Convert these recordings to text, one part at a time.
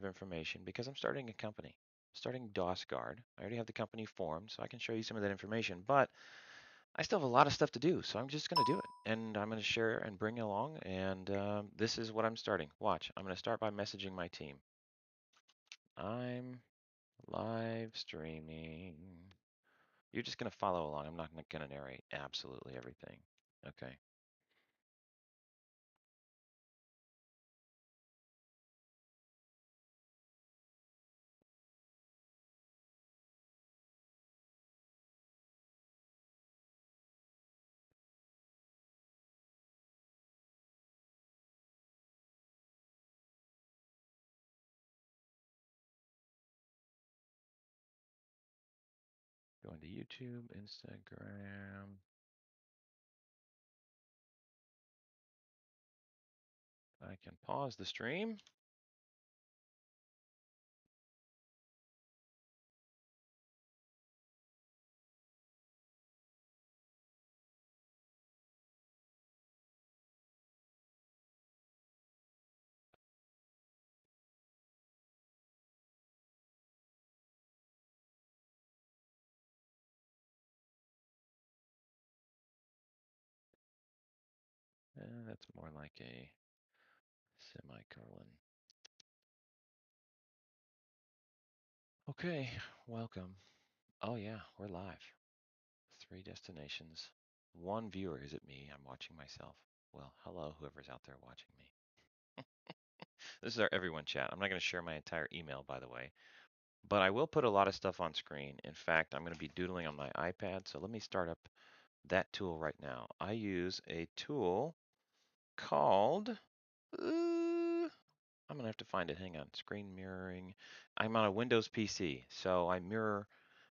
of information because I'm starting a company, starting DOSGuard. I already have the company formed, so I can show you some of that information, but I still have a lot of stuff to do, so I'm just going to do it. And I'm going to share and bring it along, and this is what I'm starting. Watch, I'm going to start by messaging my team. I'm live streaming. You're just going to follow along. I'm not going to narrate absolutely everything. Okay. Going to YouTube, Instagram. I can pause the stream. That's more like a semicolon. Okay, welcome. Oh yeah, we're live. 3 destinations. 1 viewer. Is it me? I'm watching myself. Well, hello, whoever's out there watching me. This is our everyone chat. I'm not going to share my entire email, by the way, but I will put a lot of stuff on screen. In fact, I'm going to be doodling on my iPad, so let me start up that tool right now. I use a tool called, I'm going to have to find it. Hang on. Screen mirroring. I'm on a Windows PC, so I mirror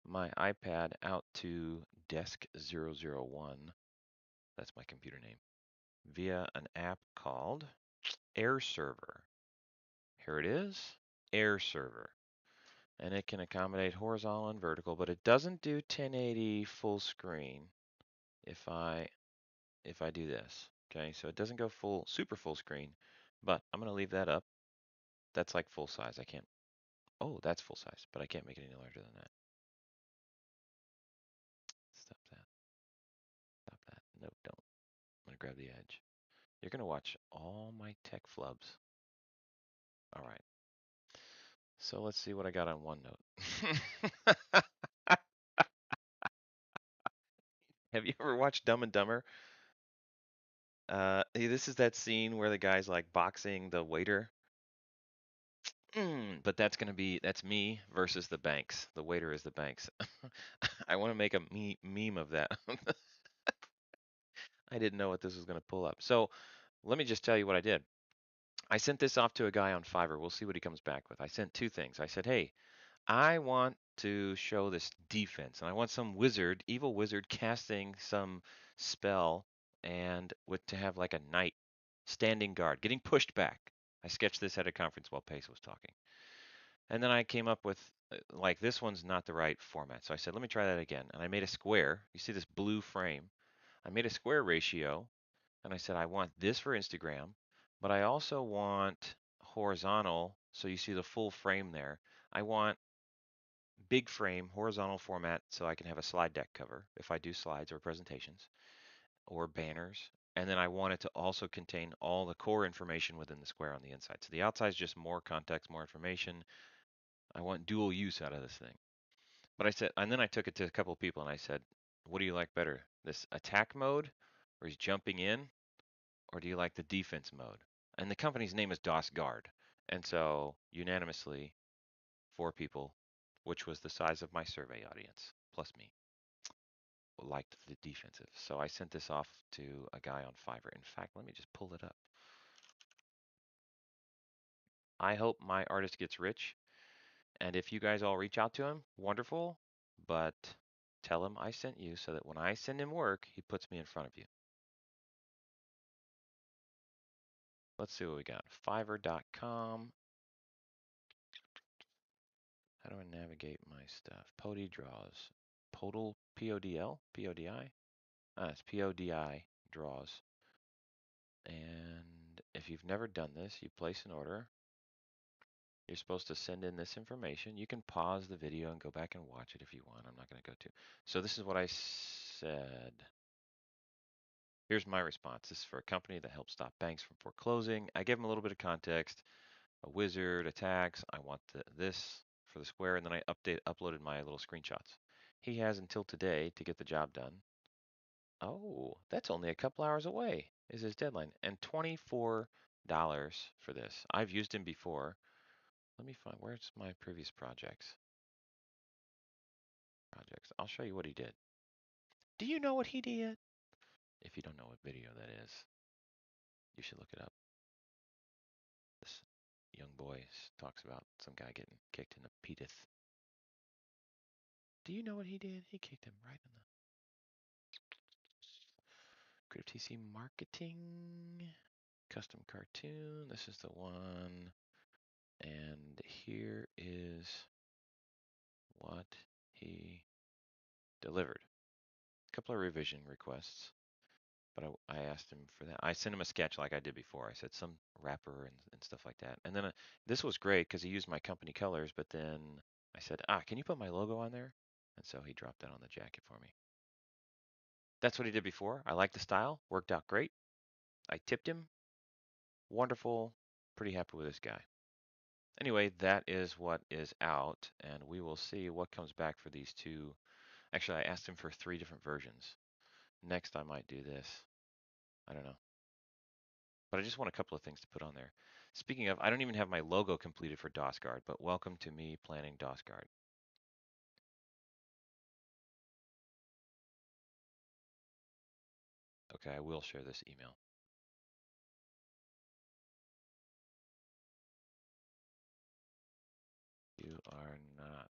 my iPad out to Desk001. That's my computer name. Via an app called AirServer. Here it is, AirServer. And it can accommodate horizontal and vertical, but it doesn't do 1080 full screen if I do this. Okay, so it doesn't go super full screen, but I'm gonna leave that up. That's like full size. I can't, oh, that's full size, but I can't make it any larger than that. Stop that. Stop that. No, don't. I'm gonna grab the edge. You're gonna watch all my tech flubs. All right. So let's see what I got on OneNote. Have you ever watched Dumb and Dumber? This is that scene where the guy's like boxing the waiter. But that's me versus the banks. The waiter is the banks. I want to make a meme of that. I didn't know what this was going to pull up. So let me just tell you what I did. I sent this off to a guy on Fiverr. We'll see what he comes back with. I sent 2 things. I said, hey, I want to show this defense, and I want some wizard, evil wizard, casting some spell, and with to have like a knight standing guard, getting pushed back. I sketched this at a conference while Pace was talking, and then I came up with like this one's not the right format. So I said, let me try that again, and I made a square. You see this blue frame? I made a square ratio, and I said I want this for Instagram, but I also want horizontal. So you see the full frame there. I want big frame, horizontal format, so I can have a slide deck cover if I do slides or presentations or banners. And then I want it to also contain all the core information within the square on the inside. So the outside is just more context, more information. I want dual use out of this thing. But I said, and then I took it to a couple of people and I said, what do you like better? This attack mode, where he's jumping in, or do you like the defense mode? And the company's name is DOS Guard. And so unanimously, 4 people, which was the size of my survey audience, plus me, liked the defensive. So I sent this off to a guy on Fiverr. In fact, let me just pull it up. I hope my artist gets rich. And if you guys all reach out to him, wonderful. But tell him I sent you so that when I send him work, he puts me in front of you. Let's see what we got. Fiverr.com. How do I navigate my stuff? Podi draws. Podal, P-O-D-L, P-O-D-I. It's P-O-D-I draws. And if you've never done this, you place an order. You're supposed to send in this information. You can pause the video and go back and watch it if you want. I'm not going to go to. So this is what I said. Here's my response. This is for a company that helps stop banks from foreclosing. I gave them a little bit of context. A wizard, attacks. I want this for the square, and then I uploaded my little screenshots. He has until today to get the job done. Oh, that's only a couple hours away is his deadline. And $24 for this. I've used him before. Let me find, where's my previous projects? I'll show you what he did. Do you know what he did? If you don't know what video that is, you should look it up. This young boy talks about some guy getting kicked in the pedith. Do you know what he did? He kicked him right in the Creative TC marketing, custom cartoon. This is the one. And here is what he delivered. A couple of revision requests, but I asked him for that. I sent him a sketch like I did before. I said some wrapper and stuff like that. And then this was great because he used my company colors, but then I said, can you put my logo on there? And so he dropped that on the jacket for me. That's what he did before. I like the style, worked out great. I tipped him. Wonderful. Pretty happy with this guy. Anyway, that is what is out, and we will see what comes back for these two. Actually, I asked him for 3 different versions. Next, I might do this. I don't know. But I just want a couple of things to put on there. Speaking of, I don't even have my logo completed for DOSGuard, but welcome to me planning DOSGuard. Okay, I will share this email. You are not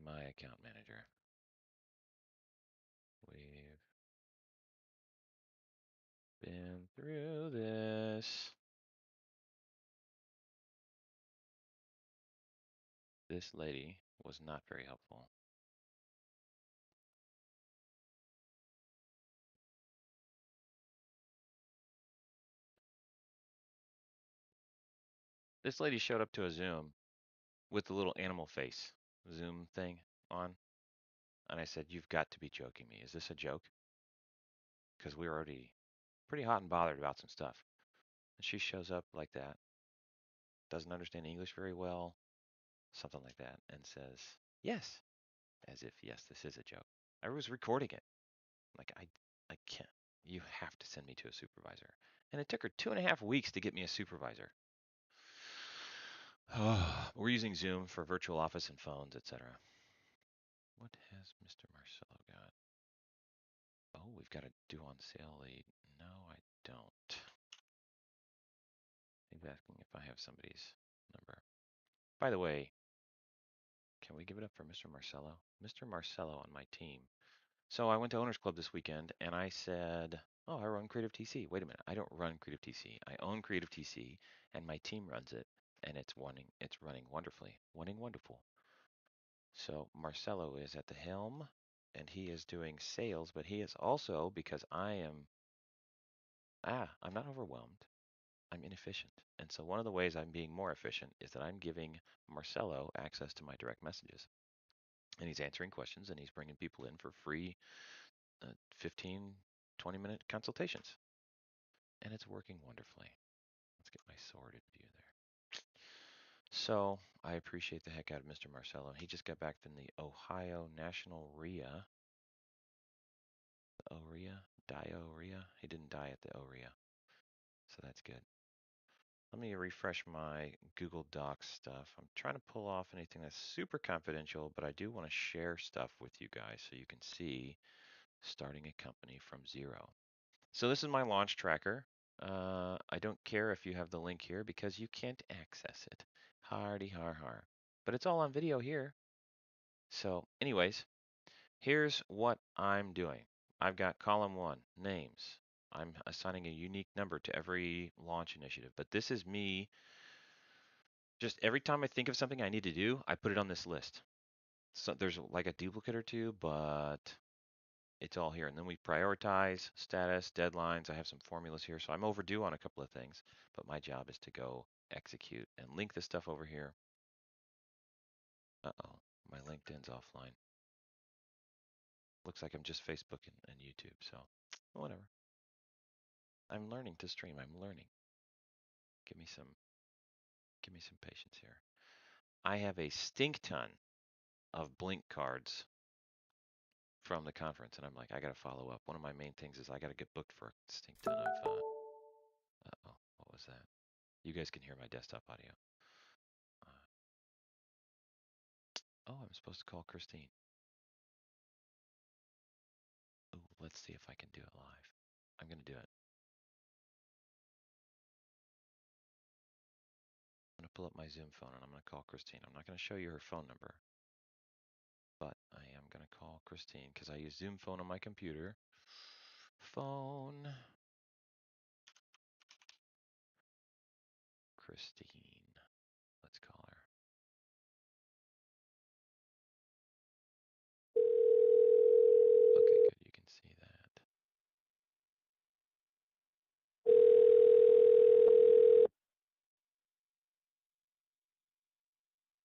my account manager. We've been through this. This lady was not very helpful. This lady showed up to a Zoom with the little animal face Zoom thing on. And I said, "You've got to be joking me. Is this a joke?" Because we were already pretty hot and bothered about some stuff. And she shows up like that, doesn't understand English very well, something like that, and says, "Yes," as if, yes, this is a joke. I was recording it. Like, I can't. You have to send me to a supervisor. And it took her 2.5 weeks to get me a supervisor. We're using Zoom for virtual office and phones, etc. What has Mr. Marcello got? Oh, we've got a due on sale lead. No, I don't. He's asking if I have somebody's number. By the way, can we give it up for Mr. Marcello? Mr. Marcello on my team. So I went to Owners Club this weekend and I said, oh, I run Creative TC. Wait a minute, I don't run Creative TC. I own Creative TC and my team runs it and it's running wonderfully. Running wonderful. So Marcello is at the helm and he is doing sales, but he is also, because I'm not overwhelmed. I'm inefficient. And so one of the ways I'm being more efficient is that I'm giving Marcello access to my direct messages. And he's answering questions and he's bringing people in for free 15, 20-minute consultations. And it's working wonderfully. Let's get my sorted view there. So I appreciate the heck out of Mr. Marcello. He just got back from the Ohio National RIA. The ORIA? Diarrhea? He didn't die at the ORIA. So that's good. Let me refresh my Google Docs stuff. I'm trying to pull off anything that's super confidential, but I do want to share stuff with you guys so you can see starting a company from zero. So this is my launch tracker. I don't care if you have the link here because you can't access it. Hardy har har. But it's all on video here. So anyways, here's what I'm doing. I've got column 1, names. I'm assigning a unique number to every launch initiative, but this is me. Just every time I think of something I need to do, I put it on this list. So there's like a duplicate or two, but it's all here. And then we prioritize status, deadlines. I have some formulas here. So I'm overdue on a couple of things, but my job is to go execute and link this stuff over here. Uh-oh, my LinkedIn's offline. Looks like I'm just Facebook and YouTube, so whatever. I'm learning to stream. I'm learning. Give me some patience here. I have a stink ton of Blink cards from the conference, and I'm like, I got to follow up. One of my main things is I got to get booked for a stink ton of. Uh-oh, what was that? You guys can hear my desktop audio. Oh, I'm supposed to call Christine. Ooh, let's see if I can do it live. I'm going to do it. I'm going to pull up my Zoom phone and I'm going to call Christine. I'm not going to show you her phone number, but I am going to call Christine because I use Zoom phone on my computer. Phone. Christine. Let's call her. Okay, good. You can see that.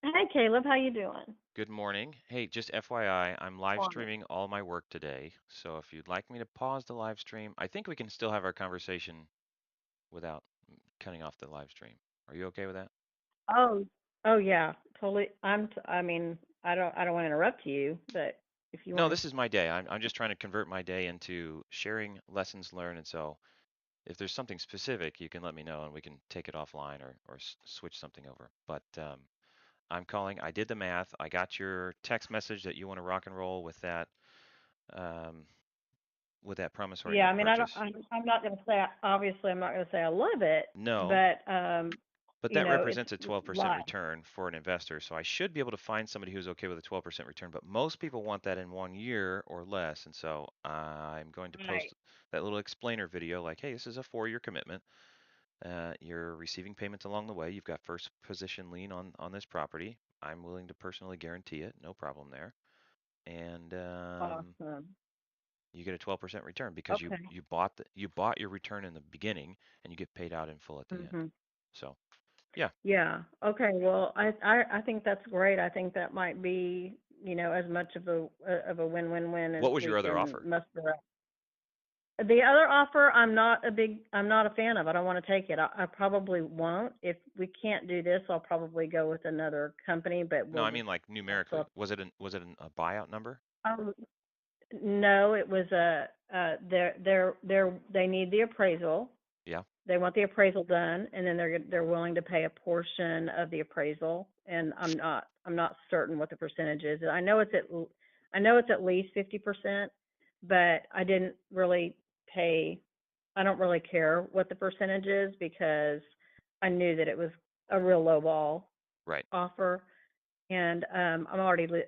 Hi, Caleb. How you doing? Good morning. Hey, just FYI, I'm live Morning. streaming all my work today. So if you'd like me to pause the live stream, I think we can still have our conversation without cutting off the live stream. Are you okay with that? Oh, oh yeah, totally. I mean, I don't want to interrupt you, but if you No, want to, this is my day. I'm just trying to convert my day into sharing lessons learned. And so if there's something specific, you can let me know and we can take it offline or switch something over. But I'm calling. I did the math. I got your text message that you want to rock and roll um, with that promissory yeah. note I mean, I don't. purchase. I'm not going to say. Obviously, I'm not going to say I love it, No, but but you that know, it's represents a 12% live. return for an investor. So I should be able to find somebody who's okay with a 12% return, but most people want that in 1 year or less. And so I'm going to Right. post that little explainer video like, hey, this is a 4-year commitment. You're receiving payments along the way. You've got first position lien on this property. I'm willing to personally guarantee it. No problem there. And Awesome. you get a 12% return because you Okay. you bought you bought your return in the beginning and you get paid out in full at the end. Mhm. So yeah. Yeah. Okay. Well, I think that's great. I think that might be, as much of a win-win-win as What was we your other can offer? muster up. The other offer, I'm not a fan of. I don't want to take it. I probably won't. If we can't do this, I'll probably go with another company, but No, we'll I just, mean like I'll numerically. still, A buyout number? no, it was they need the appraisal. Yeah. They want the appraisal done, and then they're willing to pay a portion of the appraisal. And I'm not certain what the percentage is. I know it's at least 50%, but I didn't really pay. I don't really care what the percentage is because I knew that it was a real low ball Right. offer, and I'm already the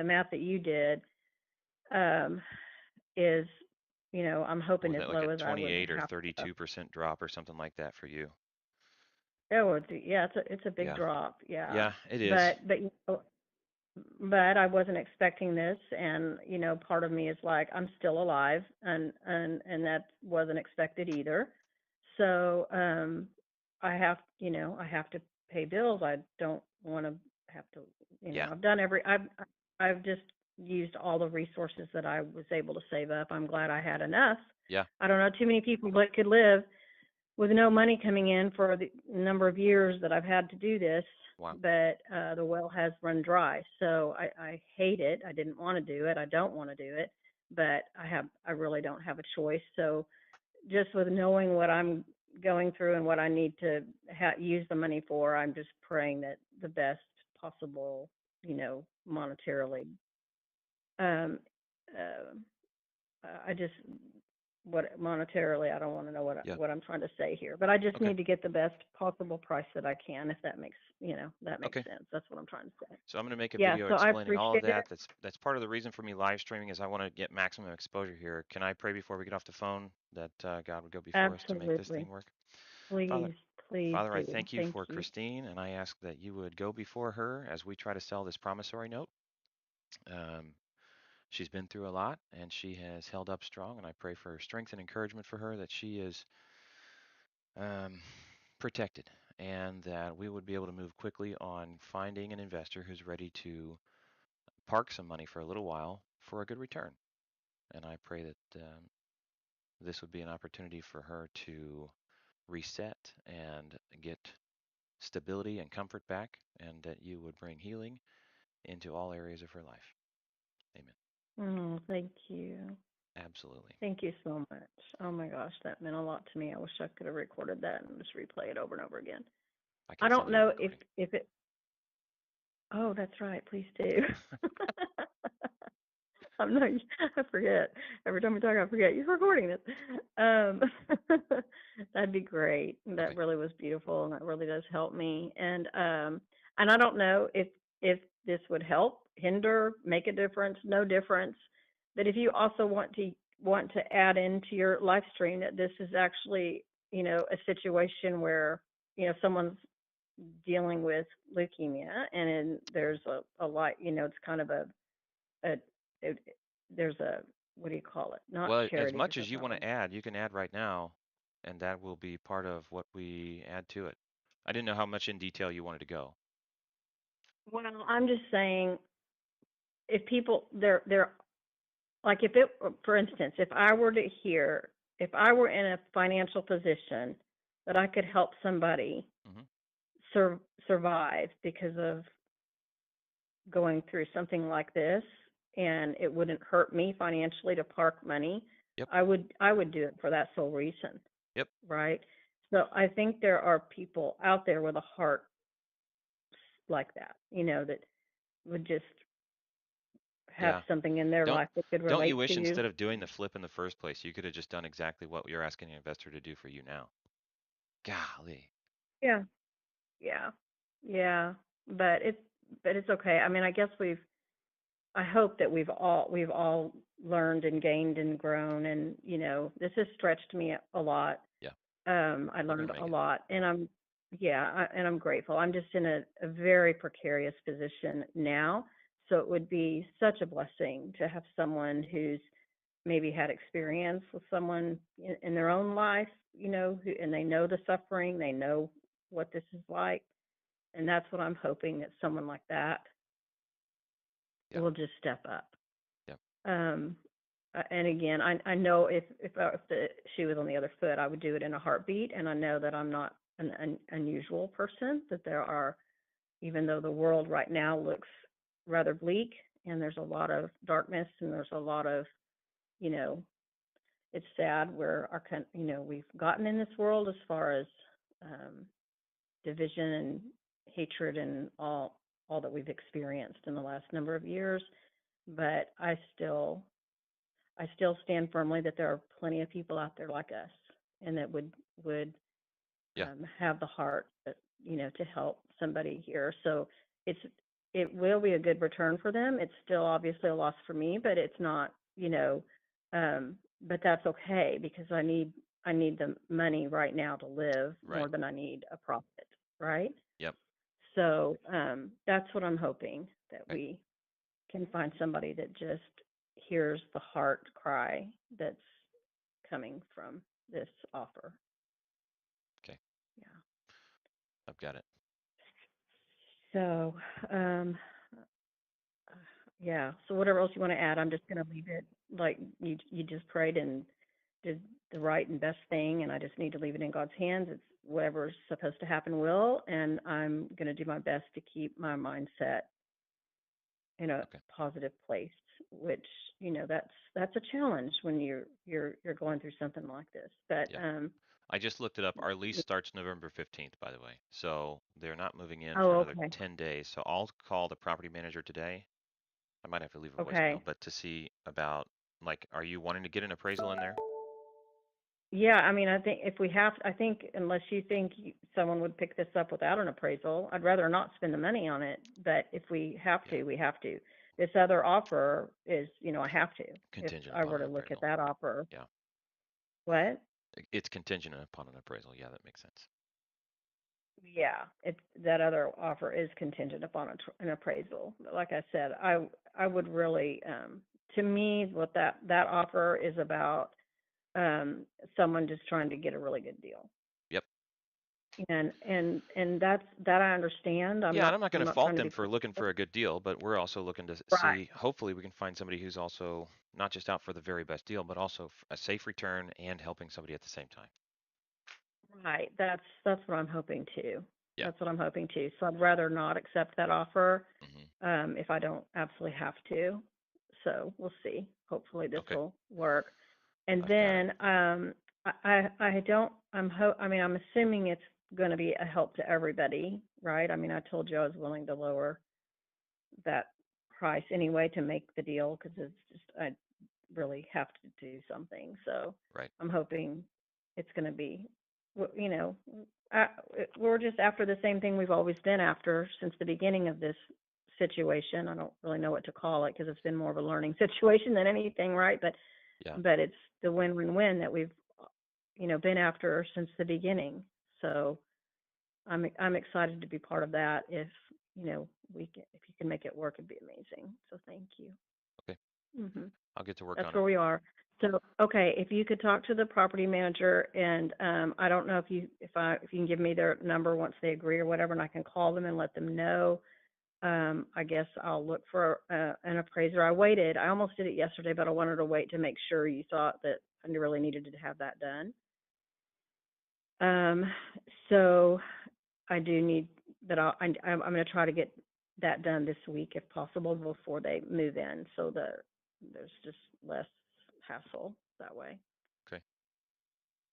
math that you did um, is, I'm What hoping was as that like a low as I would 28 or have to. 32% drop or something like that for you? Oh, yeah, it's a big Yeah. drop, yeah. Yeah, it is. But I wasn't expecting this, and part of me is like, I'm still alive, and that wasn't expected either. So I have to pay bills. I don't want to have to, Yeah. I've just used all the resources that I was able to save up. I'm glad I had enough. Yeah. I don't know too many people that could live with no money coming in for the number of years that I've had to do this, Wow. but the well has run dry. So I hate it. I didn't want to do it. I don't want to do it, but I really don't have a choice. So just with knowing what I'm going through and what I need to use the money for, I'm just praying that the best possible, monetarily. Um, uh, I just what monetarily, I don't want to know Yeah. what I'm trying to say here, but I just Okay. need to get the best possible price that I can, if that makes Okay. sense. That's what I'm trying to say. So I'm going to make a Yeah, video so I explaining all of appreciate it. that. That's part of the reason for me live streaming is I want to get maximum exposure here. Can I pray before we get off the phone that God would go before us to make this thing Absolutely. work? Father, Please, please Father, I do. thank you Thank for you. Christine, and I ask that you would go before her as we try to sell this promissory note. Um, she's been through a lot, and she has held up strong, and I pray for strength and encouragement for her that she is um, protected, and that we would be able to move quickly on finding an investor who's ready to park some money for a little while for a good return. And I pray that this would be an opportunity for her to reset and get stability and comfort back, and that you would bring healing into all areas of her life. Amen. Thank you. Absolutely. Thank you so much. Oh my gosh, that meant a lot to me. I wish I could have recorded that and just replay it over and over again. I I can send don't you a know recording. if it. Oh, that's right. Please do. I'm not. I forget every time we talk. I forget you're recording this. Um, that'd be great. That Okay. really was beautiful, and that really does help me. And I don't know if this would help, hinder, make a difference, no difference. But if you also want to add into your live stream that this is actually, a situation where, someone's dealing with leukemia, and there's a lot, it's kind of a it, there's a, what do you call it? Not Well, as charity, because much as that's you not want what. to add, you can add right now, and that will be part of what we add to it. I didn't know how much in detail you wanted to go. Well, I'm just saying, if people, they're like, if it, for instance, if I were in a financial position that I could help somebody Hmm. survive because of going through something like this, and it wouldn't hurt me financially to park money, Yep. I would do it for that sole reason, Yep. right? So I think there are people out there with a heart like that, that would just have Yeah. something in their Don't life that could don't you relate wish to. instead of doing the flip in the first place, you could have just done exactly what you're asking the investor to do for you now? Golly. Yeah, yeah, yeah. But it's okay. I mean, I guess I hope that we've all learned and gained and grown, and this has stretched me a lot. Yeah, I we're gonna learned a make it. lot, and I'm grateful. I'm just in a very precarious position now, so it would be such a blessing to have someone who's maybe had experience with someone in their own life, and they know the suffering, they know what this is like, and that's what I'm hoping, that someone like that Yeah. will just step up. Yeah. Um, and again, I know if the shoe was on the other foot, I would do it in a heartbeat. And I know that I'm not an unusual person. That there are, even though the world right now looks rather bleak, and there's a lot of darkness, and there's a lot of, you know, it's sad where we've gotten in this world, as far as um, division and hatred and all that we've experienced in the last number of years. But I still stand firmly that there are plenty of people out there like us, and that would Yeah. have the heart, to help somebody here. So it's it will be a good return for them. It's still obviously a loss for me, but it's not, but that's okay, because I need the money right now to live Right. more than I need a profit, right? Yep. So that's what I'm hoping, that Okay. we can find somebody that just hears the heart cry that's coming from this offer. Okay. Yeah. I've got it. So, yeah. So whatever else you want to add, I'm just going to leave it like you just prayed and did the right and best thing, and I just need to leave it in God's hands. It's whatever's supposed to happen will, and I'm going to do my best to keep my mindset in a Okay. positive place, which, that's a challenge when you're going through something like this. But Yeah. I just looked it up. Our lease starts November 15th, by the way. So they're not moving in for oh, another okay. 10 days. So I'll call the property manager today. I might have to leave a voicemail, Okay. but to see about, like, are you wanting to get an appraisal in there? Yeah, I mean, I think if we have, I think unless you think someone would pick this up without an appraisal, I'd rather not spend the money on it. But if we have Yeah. to, we have to. This other offer is, I have to. If Contingent I upon were an to look at appraisal. that offer, Yeah. what? It's contingent upon an appraisal. Yeah, that makes sense. Yeah, that other offer is contingent upon an appraisal. But like I said, I would really, to me, what that offer is about, someone just trying to get a really good deal. Yep. and that I understand. Yeah, and I'm not I'm going to not fault trying to them be for looking for facetious. a good deal, but we're also looking to Right. see, hopefully we can find somebody who's also not just out for the very best deal, but also a safe return and helping somebody at the same time. Right. That's what I'm hoping to. Yeah. That's what I'm hoping to. So I'd rather not accept that offer Hmm. if I don't absolutely have to. So we'll see. Hopefully this Okay. will work. And I've got it. then I don't I mean I'm assuming it's going to be a help to everybody, right? I mean I told you I was willing to lower that price anyway to make the deal because it's just I really have to do something. So Right. I'm hoping it's going to be, you know, uh, we're just after the same thing we've always been after since the beginning of this situation. I don't really know what to call it because it's been more of a learning situation than anything, right? Yeah. But it's the win-win-win that we've, been after since the beginning. So I'm excited to be part of that. If if you can make it work, it'd be amazing. So thank you. Okay. Hmm. I'll get to work That's on it. where we are. So, okay, if you could talk to the property manager and I don't know if you can give me their number once they agree or whatever, and I can call them and let them know. I guess I'll look for an appraiser. I almost did it yesterday, but I wanted to wait to make sure you thought that I really needed to have that done. Um, so I do need that. I'm going to try to get that done this week if possible before they move in, so that there's just less hassle that way. Okay.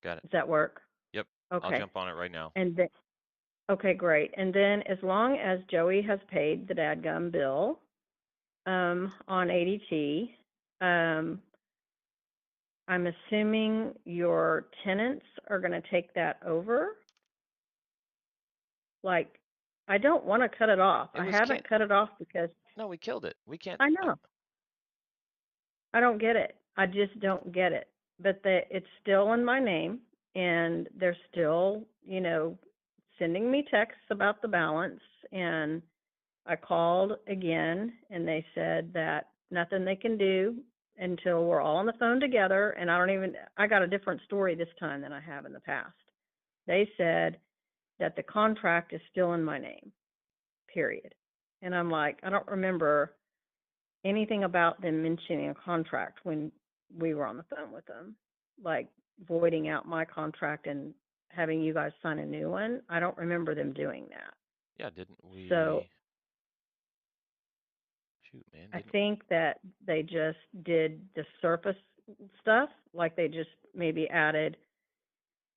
Got it. Does that work? Yep. I'll Okay. jump on it right now. And then, okay, great. And then as long as Joey has paid the dadgum bill on ADT, um, I'm assuming your tenants are going to take that over. Like, I don't want to cut it off. It I was haven't cut it off because No, we killed it. We can't. I know I don't get it. I just don't get it. But it's still in my name, and they're still, sending me texts about the balance. And I called again, and they said that nothing they can do until we're all on the phone together. And I got a different story this time than I have in the past. They said that the contract is still in my name, period. And I'm like, I don't remember anything about them mentioning a contract when we were on the phone with them, like voiding out my contract and having you guys sign a new one. I don't remember them doing that. Yeah, didn't So we? Shoot, man, I didn't. think that they just did the surface stuff, like they just maybe added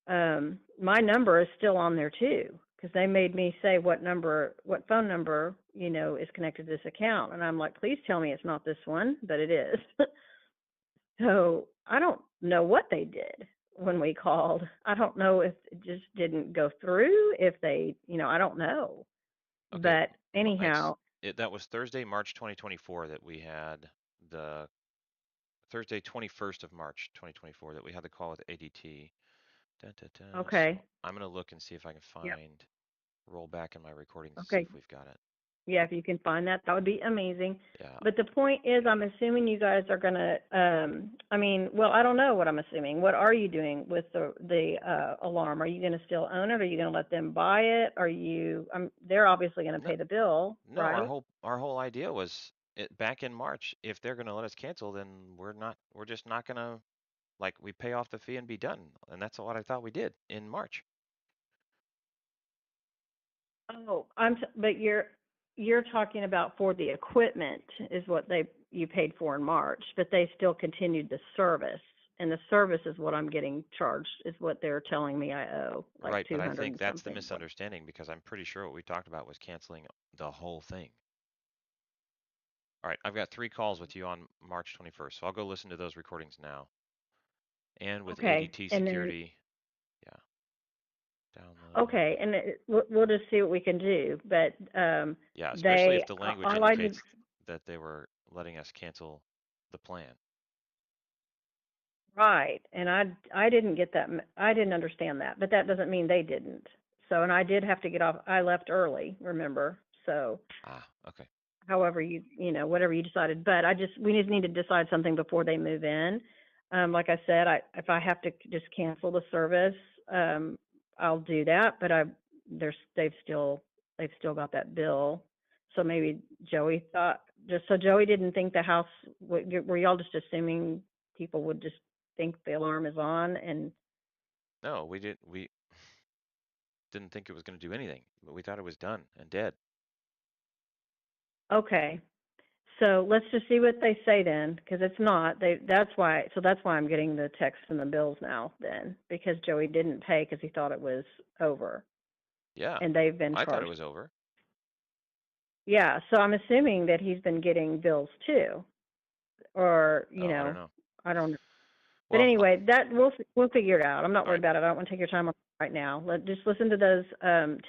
my number is still on there too, because they made me say what phone number, is connected to this account. And I'm like, please tell me it's not this one, but it is. So I don't know what they did when we called. I don't know if it just didn't go through, if they, I don't know. Okay. But anyhow, That was Thursday, March 2024 that we had the Thursday, 21st of March 2024 that we had the call with ADT. Dun, dun, dun. So okay. I'm gonna look and see if I can Yep. find, roll back in my recordings and see Okay. if we've got it. Yeah, if you can find that, that would be amazing. Yeah. But the point is, I'm assuming you guys are gonna, I mean, well, I don't know what I'm assuming. What are you doing with the alarm? Are you gonna still own it? Are you gonna let them buy it? They're obviously gonna No, pay the bill, no, our right? whole idea was back in March, if they're gonna let us cancel, then we're just not gonna, like, we pay off the fee and be done. And that's what I thought we did in March. Oh, but you're talking about for the equipment is what you paid for in March, but they still continued the service. And the service is what I'm getting charged, is what they're telling me I owe, like Right, but I 200 think and that's the something. misunderstanding because I'm pretty sure what we talked about was canceling the whole thing. All right, I've got 3 calls with you on March 21st, so I'll go listen to those recordings now. And with Okay, ADT and then security, yeah, download. okay, and we'll just see what we can do. But Yeah, especially they if the language all I did. indicates that they were letting us cancel the plan. Right, and I didn't get that. I didn't understand that, but that doesn't mean they didn't. So, and I did have to get off. I left early, remember? So, Ah, okay. however whatever you decided. But we just need to decide something before they move in. Like I said, if I have to just cancel the service, I'll do that, but they've still got that bill. So maybe Joey thought, just so Joey didn't think the house, were y'all just assuming people would just think the alarm is on? And No, we didn't think it was going to do anything, but we thought it was done and dead. okay, so let's just see what they say then, because it's not. That's why. So that's why I'm getting the texts and the bills now then, because Joey didn't pay because he thought it was over, Yeah, and they've been I thought it charged. was over. Yeah, so I'm assuming that he's been getting bills too, or Oh, I don't know. I don't know. But Well, anyway, that we'll figure it out. I'm not all worried right. about it. I don't want to take your time on it right now. Just listen to those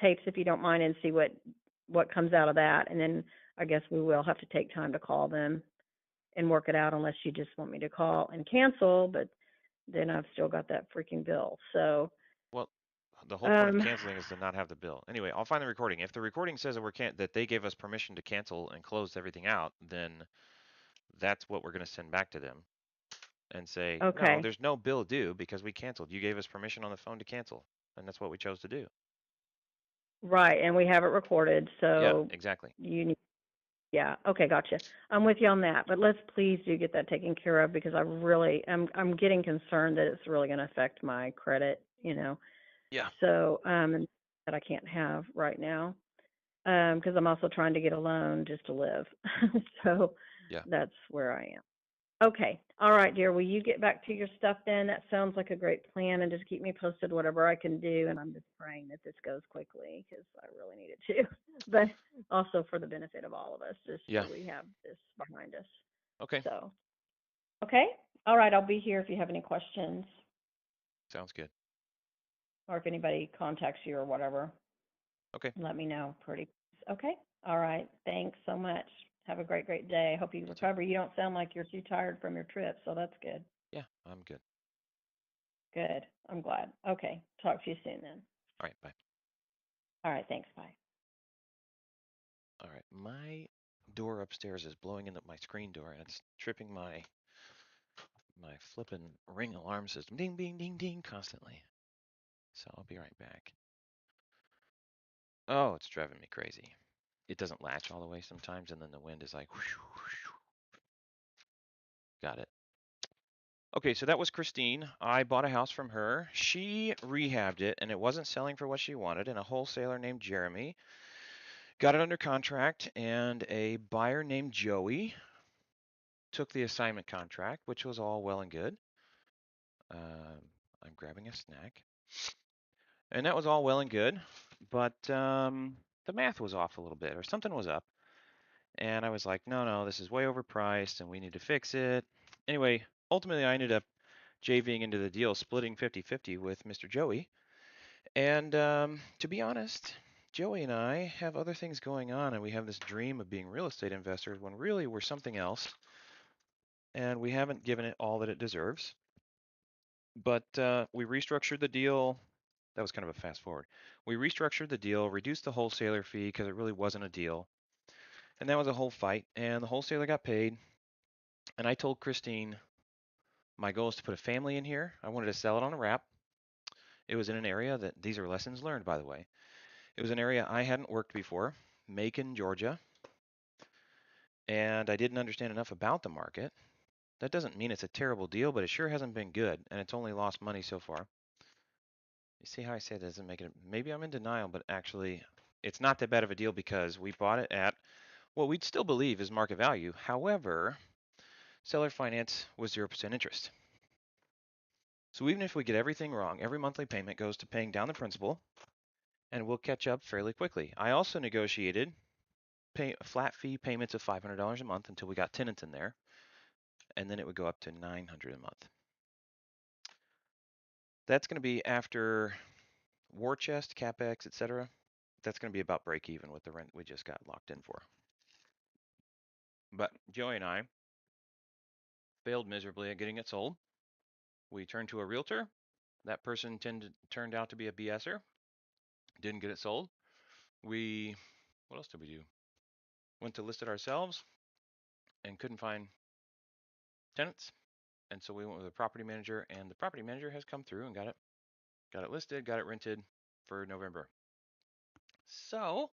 tapes if you don't mind and see what comes out of that, and then I guess we will have to take time to call them and work it out, unless you just want me to call and cancel. But then I've still got that freaking bill. So Well, the whole point of um, canceling is to not have the bill. Anyway, I'll find the recording. If the recording says that that they gave us permission to cancel and close everything out, then that's what we're going to send back to them and say, no, okay, there's no bill due because we canceled. You gave us permission on the phone to cancel, and that's what we chose to do. right, and we have it recorded, Yeah, so exactly. you need. Yeah, okay, gotcha. I'm with you on that, but let's please do get that taken care of, because I really I'm getting concerned that it's really going to affect my credit, Yeah. So and that I can't have right now, because I'm also trying to get a loan just to live. So Yeah. that's where I am. Okay. All right, dear. Will you get back to your stuff then? That sounds like a great plan, and just keep me posted whatever I can do. And I'm just praying that this goes quickly, because I really need it to, but also for the benefit of all of us, just Yeah. so we have this behind us. Okay. So, okay. All right. I'll be here if you have any questions, Sounds good. or if anybody contacts you or whatever. Okay. Let me know. Pretty. Okay. All right. Thanks so much. Have a great, great day. I hope you You too. recover. You don't sound like you're too tired from your trip, so that's good. Yeah, I'm good. Good. I'm glad. Okay. Talk to you soon then. All right. Bye. All right. Thanks. Bye. All right. My door upstairs is blowing into my screen door, and it's tripping my flippin' Ring alarm system. Ding, ding, ding, ding, constantly. So I'll be right back. Oh, it's driving me crazy. It doesn't latch all the way sometimes, and then the wind is like, whoosh, whoosh. Got it. Okay, so that was Christine. I bought a house from her. She rehabbed it, and it wasn't selling for what she wanted, and a wholesaler named Jeremy got it under contract, and a buyer named Joey took the assignment contract, which was all well and good. I'm grabbing a snack. And that was all well and good, but the math was off a little bit, or something was up. And I was like, no, no, this is way overpriced, and we need to fix it. Anyway, ultimately, I ended up JVing into the deal, splitting 50-50 with Mr. Joey. And to be honest, Joey and I have other things going on, and we have this dream of being real estate investors when really we're something else, and we haven't given it all that it deserves. But we restructured the deal. That was kind of a fast forward. We restructured the deal, reduced the wholesaler fee because it really wasn't a deal. And that was a whole fight. And the wholesaler got paid. And I told Christine, my goal is to put a family in here. I wanted to sell it on a wrap. It was in an area that, these are lessons learned, by the way. It was an area I hadn't worked before, Macon, Georgia. And I didn't understand enough about the market. That doesn't mean it's a terrible deal, but it sure hasn't been good. And it's only lost money so far. You see how I say that doesn't make it, maybe I'm in denial, but actually it's not that bad of a deal because we bought it at what we'd still believe is market value. However, seller finance was 0% interest. So even if we get everything wrong, every monthly payment goes to paying down the principal and we'll catch up fairly quickly. I also negotiated flat fee payments of $500 a month until we got tenants in there, and then it would go up to $900 a month. That's going to be after war chest, capex, etc. That's going to be about break even with the rent we just got locked in for. But Joey and I failed miserably at getting it sold. We turned to a realtor. That person turned out to be a BSer. Didn't get it sold. What else did we do? Went to list it ourselves and couldn't find tenants. And so we went with a property manager, and the property manager has come through and got it listed, got it rented. for November. So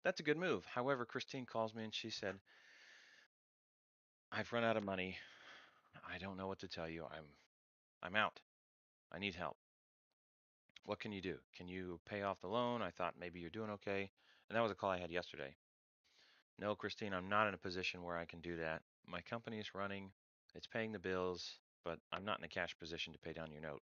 that's a good move. However, Christine calls me and she said, I've run out of money. I don't know what to tell you. I'm out. I need help. What can you do? Can you pay off the loan? I thought maybe you're doing okay. And that was a call I had yesterday. No, Christine, I'm not in a position where I can do that. My company is running, it's paying the bills, but I'm not in a cash position to pay down your note.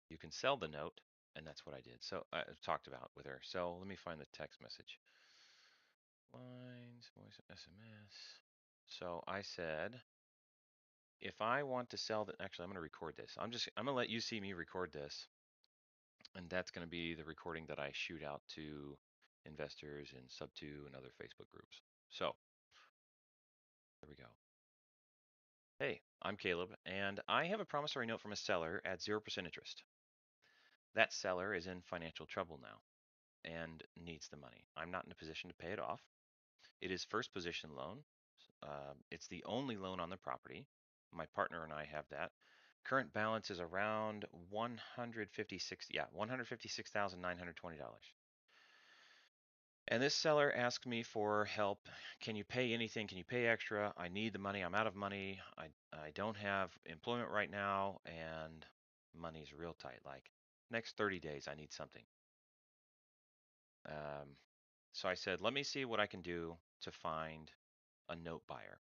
You can sell the note, and that's what I did. So I talked about with her. So let me find the text message. Lines, voice, SMS. So I said, if I want to sell the, actually, I'm going to record this. I'm going to let you see me record this. And that's going to be the recording that I shoot out to investors in Sub2 and other Facebook groups. So there we go. Hey, I'm Caleb, and I have a promissory note from a seller at 0% interest. That seller is in financial trouble now and needs the money. I'm not in a position to pay it off. It is first position loan. It's the only loan on the property. My partner and I have that. Current balance is around 156,920. And this seller asked me for help. Can you pay anything? Can you pay extra? I need the money. I'm out of money. I don't have employment right now, and money's real tight. Like next 30 days, I need something. So I said, let me see what I can do to find a note buyer.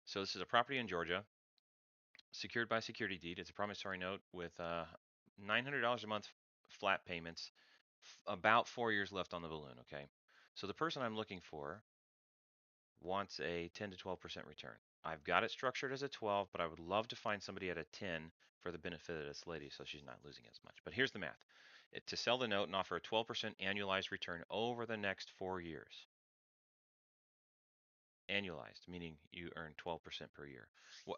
So this is a property in Georgia, secured by security deed. It's a promissory note with $900 a month flat payments, about 4 years left on the balloon. Okay. So the person I'm looking for wants a 10 to 12% return. I've got it structured as a 12, but I would love to find somebody at a 10 for the benefit of this lady so she's not losing as much. But here's the math. To sell the note and offer a 12% annualized return over the next 4 years. Annualized, meaning you earn 12% per year.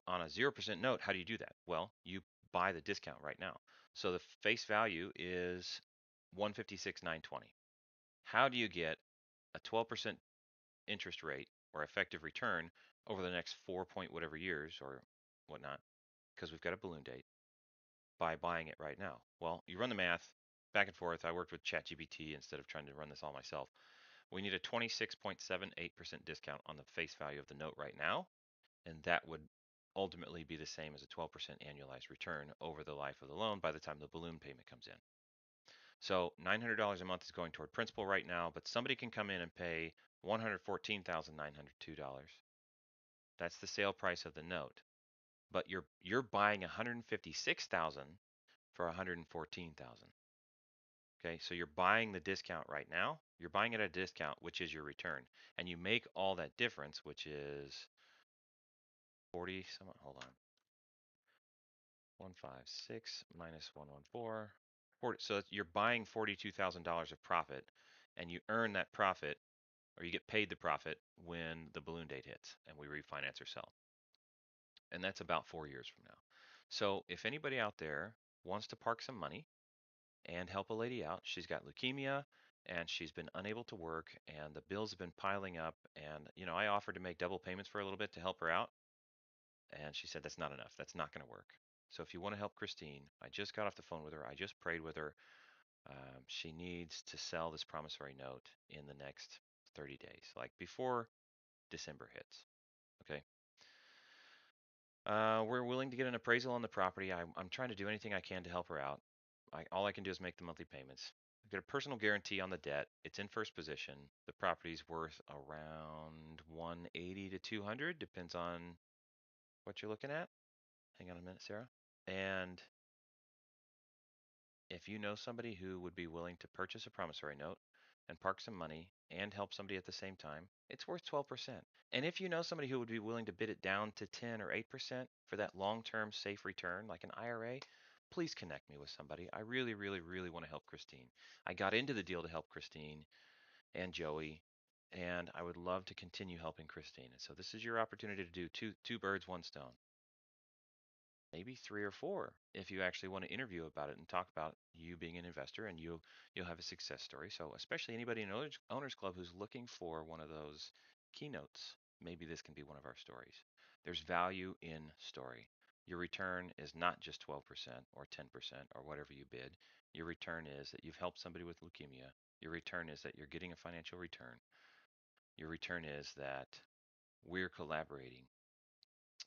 On a 0% note, how do you do that? Well, you buy the discount right now. So the face value is 156,920. How do you get a 12% interest rate or effective return over the next 4 point whatever years or whatnot, because we've got a balloon date, by buying it right now? Well, you run the math back and forth. I worked with ChatGPT instead of trying to run this all myself. We need a 26.78% discount on the face value of the note right now, and that would ultimately be the same as a 12% annualized return over the life of the loan by the time the balloon payment comes in. So $900 a month is going toward principal right now, but somebody can come in and pay $114,902. That's the sale price of the note. But you're buying 156,000 for 114,000. Okay, so you're buying the discount right now. You're buying it at a discount, which is your return, and you make all that difference, which is 40. Hold on. 156 minus 114. 40, so you're buying $42,000 of profit, and you earn that profit, or you get paid the profit when the balloon date hits, and we refinance or sell. And that's about 4 years from now. So if anybody out there wants to park some money and help a lady out, she's got leukemia and she's been unable to work and the bills have been piling up, and I offered to make double payments for a little bit to help her out, and she said that's not enough. That's not going to work. So if you want to help Christine, I just got off the phone with her. I just prayed with her. She needs to sell this promissory note in the next 30 days, like before December hits. Okay. We're willing to get an appraisal on the property. I'm trying to do anything I can to help her out. All I can do is make the monthly payments. I've got a personal guarantee on the debt. It's in first position. The property's worth around 180 to 200, depends on what you're looking at. Hang on a minute, Sarah. And if you know somebody who would be willing to purchase a promissory note and park some money and help somebody at the same time, it's worth 12%. And if you know somebody who would be willing to bid it down to 10 or 8% for that long-term safe return, like an IRA, please connect me with somebody. I really, really, really want to help Christine. I got into the deal to help Christine and Joey, and I would love to continue helping Christine. And so this is your opportunity to do two birds, one stone. Maybe 3 or 4 if you actually want to interview about it and talk about you being an investor, and you'll have a success story. So especially anybody in owners club who's looking for one of those keynotes, maybe this can be one of our stories. There's value in story. your return is not just 12% or 10% or whatever you bid. Your return is that you've helped somebody with leukemia. Your return is that you're getting a financial return. Your return is that we're collaborating.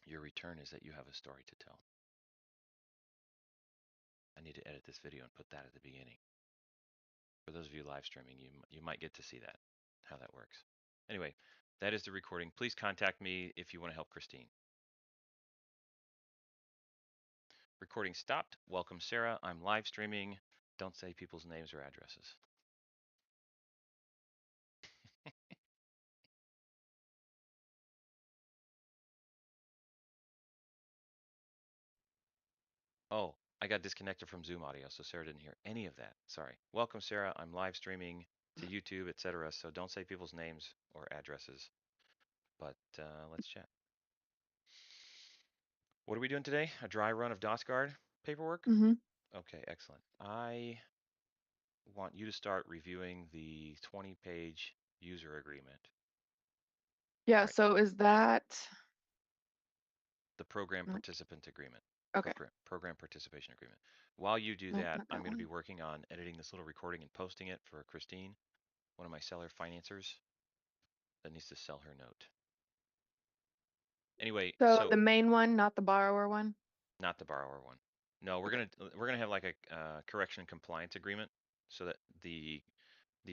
Your return is that you have a story to tell. I need to edit this video and put that at the beginning. For those of you live streaming, you might get to see that, how that works. Anyway, that is the recording. Please contact me if you want to help Christine. Recording stopped. Welcome, Sarah. I'm live streaming. Don't say people's names or addresses. Oh, I got disconnected from Zoom audio, so Sarah didn't hear any of that. Sorry. Welcome, Sarah. I'm live streaming to YouTube, etc. So don't say people's names or addresses. But let's chat. What are we doing today? A dry run of DOSGuard paperwork? Mm-hmm. Okay, excellent. I want you to start reviewing the 20-page user agreement. Yeah, Right. so is that The program no, participant agreement. okay? Program participation agreement. While you do No, that, not I'm that going to be one. working on editing this little recording and posting it for Christine, one of my seller financiers that needs to sell her note. Anyway, So so the main one, not the borrower one. not the borrower one. No, we're Okay. gonna have like a correction and compliance agreement so that the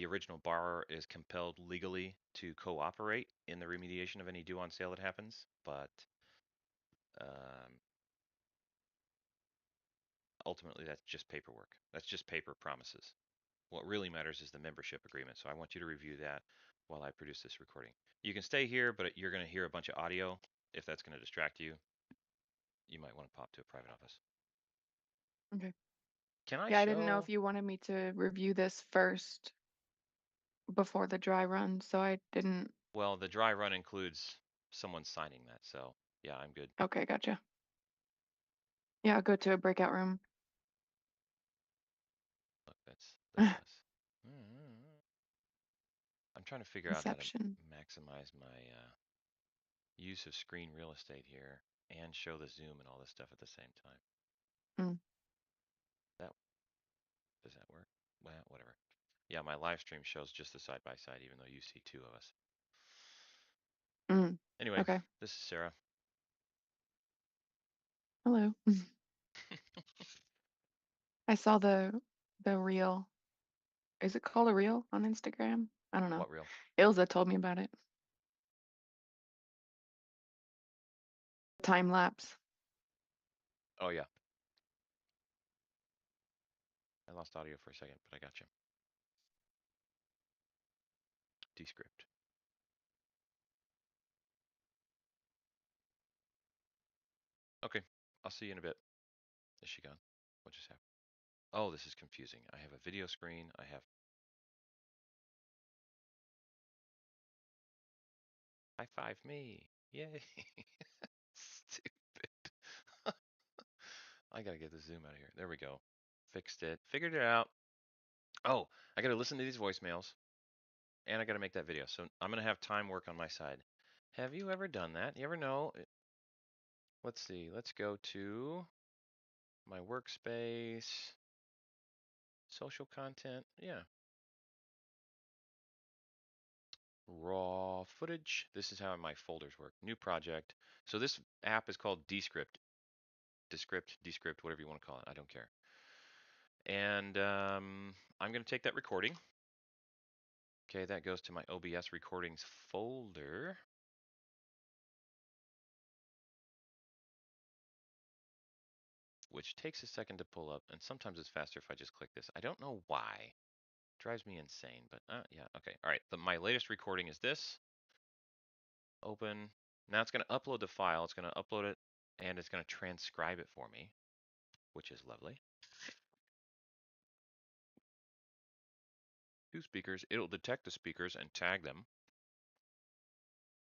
original borrower is compelled legally to cooperate in the remediation of any due on sale that happens, but um, ultimately that's just paperwork. That's just paper promises. What really matters is the membership agreement. So I want you to review that while I produce this recording. You can stay here, but you're going to hear a bunch of audio. If that's going to distract you, you might want to pop to a private office. Okay. Can I Yeah, I didn't know show? if you wanted me to review this first before the dry run, so I didn't. Well, the dry run includes someone signing that. So yeah, I'm good. Okay, gotcha. Yeah, I'll go to a breakout room. Look, that's us. I'm trying to figure out how to Inception. maximize my use of screen real estate here and show the zoom and all this stuff at the same time. Mm. That does that work? Well, whatever. Yeah, my live stream shows just the side by side, even though you see two of us. Mm. Anyway, Okay. this is Sarah. Hello. I saw the reel. Is it called a reel on Instagram? I don't know. What reel? Ilza told me about it. Time lapse. Oh yeah, I lost audio for a second, but I got you. Descript. Okay, I'll see you in a bit. Is she gone? What just happened? Oh, this is confusing. I have a video screen. I have high five me. Yay. Stupid. I gotta get the zoom out of here. There we go. Fixed it. Figured it out. Oh, I gotta listen to these voicemails and I gotta make that video. So I'm gonna have time work on my side. Have you ever done that? You ever know? Let's see. Let's go to my workspace, social content. Yeah. Raw footage. This is how my folders work. New project. So this app is called Descript. Descript, whatever you want to call it. I don't care. And I'm going to take that recording. Okay, that goes to my OBS recordings folder. Which takes a second to pull up, and sometimes it's faster if I just click this. I don't know why. It drives me insane, but yeah, okay. All right, my latest recording is this. Open. Now it's going to upload the file. It's going to upload it, and it's going to transcribe it for me, which is lovely. Two speakers. It'll detect the speakers and tag them.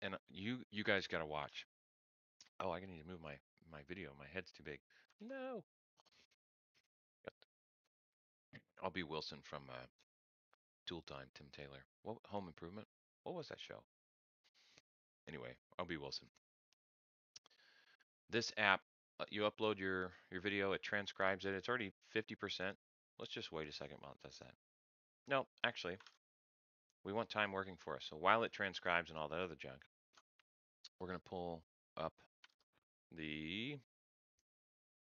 And you guys got to watch. Oh, I need to move my video. My head's too big. No. I'll be Wilson from Tool Time, Tim Taylor. What Home Improvement? What was that show? Anyway, I'll be Wilson. This app you upload your video, it transcribes it. It's already 50%. Let's just wait a second while it does that. No, actually, we want time working for us. So while it transcribes and all that other junk, we're going to pull up the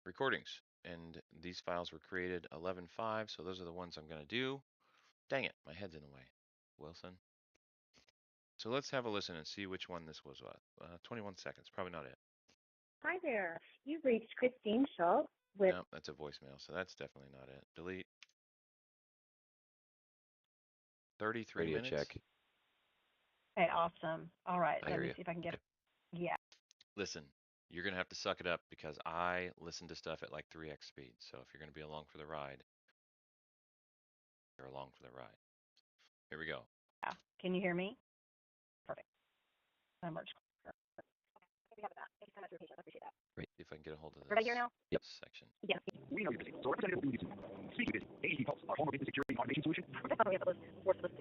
recordings. And these files were created 11.5, so those are the ones I'm going to do. Dang it, my head's in the way, Wilson. So let's have a listen and see which one this was. 21 seconds, probably not it. Hi there. You've reached Christine Schultz with. No, that's a voicemail, so that's definitely not it. Delete. 33 Radio minutes. check. Okay, awesome. All right, I let hear me you. see if I can get, yeah. Listen, you're going to have to suck it up because I listen to stuff at like 3x speed. So if you're going to be along for the ride, you're along for the ride. Here we go. Yeah. Can you hear me? Perfect. Numbers. We have that. Thank you so much for your patience. I appreciate that. See if I can get a hold of Everybody here this now? Yep. section. Yes. We know you're busy, so Representative will be speaking with AEP Pulse, our home of business security automation solution. That's how we have the list. Worth the list.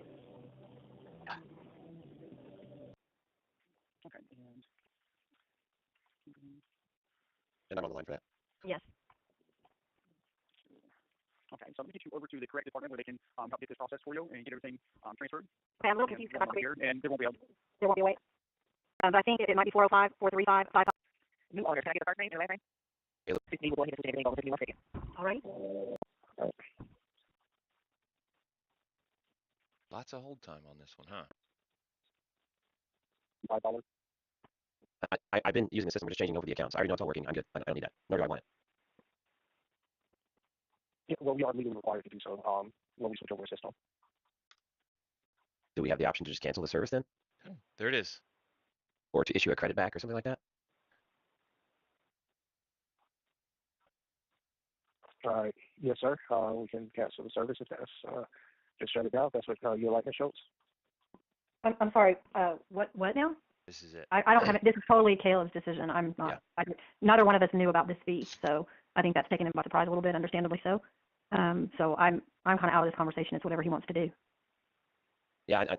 Okay. And I'm on the line for that. Yes. Okay, so I'm going to get you over to the correct department where they can help get this process for you and get everything transferred. Okay, I'm a little And confused we'll about here, and there won't be a there won't be a wait. But I think it might be 405, 435, 55. new auditor. Can I get the first name and the last name? Caleb. 15 will go ahead and everything over. Give me 1 second. All right. Lots of hold time on this one, huh? $5. I've been using the system. We're just changing over the accounts. I already know it's all working. I'm good. I don't need that. Nor do I want it. Yeah, well, we are legally required to do so when we switch over a system. Do we have the option to just cancel the service then? There it is. Or to issue a credit back or something like that? Yes, sir. We can cancel the service if that's just shut it down. That's what your likeness shows. I'm sorry, what now? This is it. I don't have it, this is totally Caleb's decision. I'm not, neither one of us knew about this fee, so I think that's taken him by surprise a little bit, understandably so. So I'm kind of out of this conversation. It's whatever he wants to do. Yeah,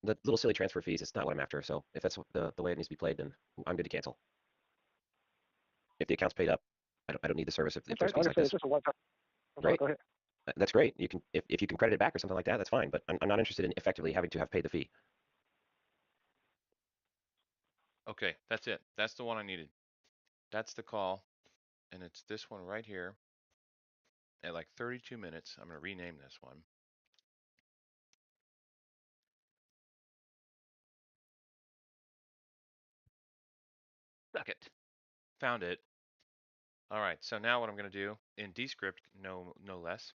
the little silly transfer fees, it's not what I'm after. So if that's the way it needs to be played, then I'm good to cancel. If the account's paid up, I don't need the service if there's fees like this. It's just a one-time. Right. Go ahead. That's great. You can if you can credit it back or something like that, that's fine. But I'm not interested in effectively having to have paid the fee. Okay, that's it. That's the one I needed. That's the call. And it's this one right here at like 32 minutes. I'm going to rename this one. Suck it. Found it. All right, so now what I'm going to do in Descript, no less,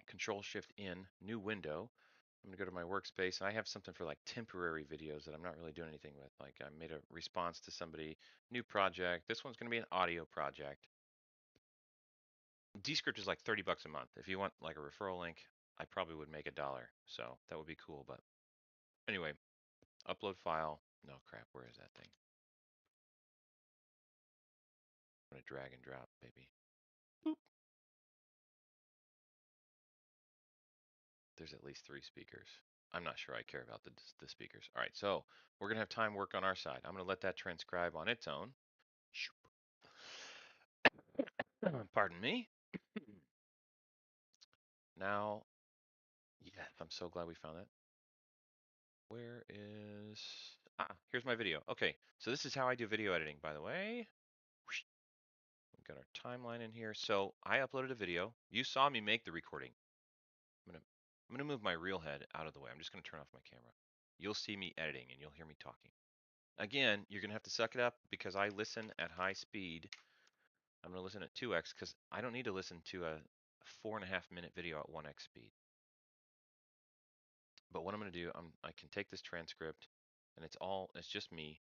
Control-Shift-N, new window. I'm going to go to my workspace, and I have something for like temporary videos that I'm not really doing anything with. Like I made a response to somebody, new project. This one's going to be an audio project. Descript is like 30 bucks a month. If you want like a referral link, I probably would make $1. So that would be cool. But anyway, upload file. No crap, where is that thing? I'm going to drag and drop, baby. Boop. There's at least 3 speakers. I'm not sure I care about the speakers. All right, so we're going to have time work on our side. I'm going to let that transcribe on its own. Pardon me. Now, yes, I'm so glad we found that. Where is... here's my video. Okay, so this is how I do video editing, by the way. We've got our timeline in here. So I uploaded a video. You saw me make the recording. I'm gonna move my real head out of the way. I'm just gonna turn off my camera. You'll see me editing and you'll hear me talking. Again, you're gonna have to suck it up because I listen at high speed. I'm gonna listen at 2x because I don't need to listen to a 4.5 minute video at 1x speed. But what I'm gonna do, I can take this transcript and it's just me.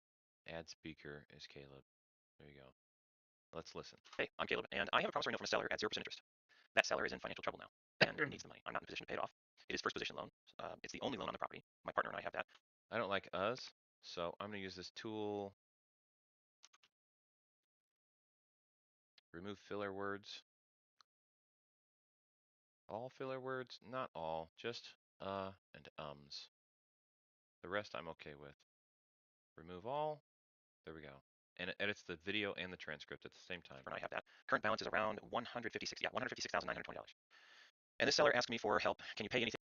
Add speaker is Caleb. There you go. Let's listen. Hey, I'm Caleb, and I have a promissory note from a seller at 0% interest. That seller is in financial trouble now and needs the money. I'm not in a position to pay it off. It is first position loan. It's the only loan on the property. My partner and I have that. I don't like us, so I'm going to use this tool. Remove filler words. All filler words? Not all, just and ums. The rest I'm okay with. Remove all. There we go. and it edits the video and the transcript at the same time. And I have that. Current balance is around $156,900. And this seller asked me for help. Can you pay anything?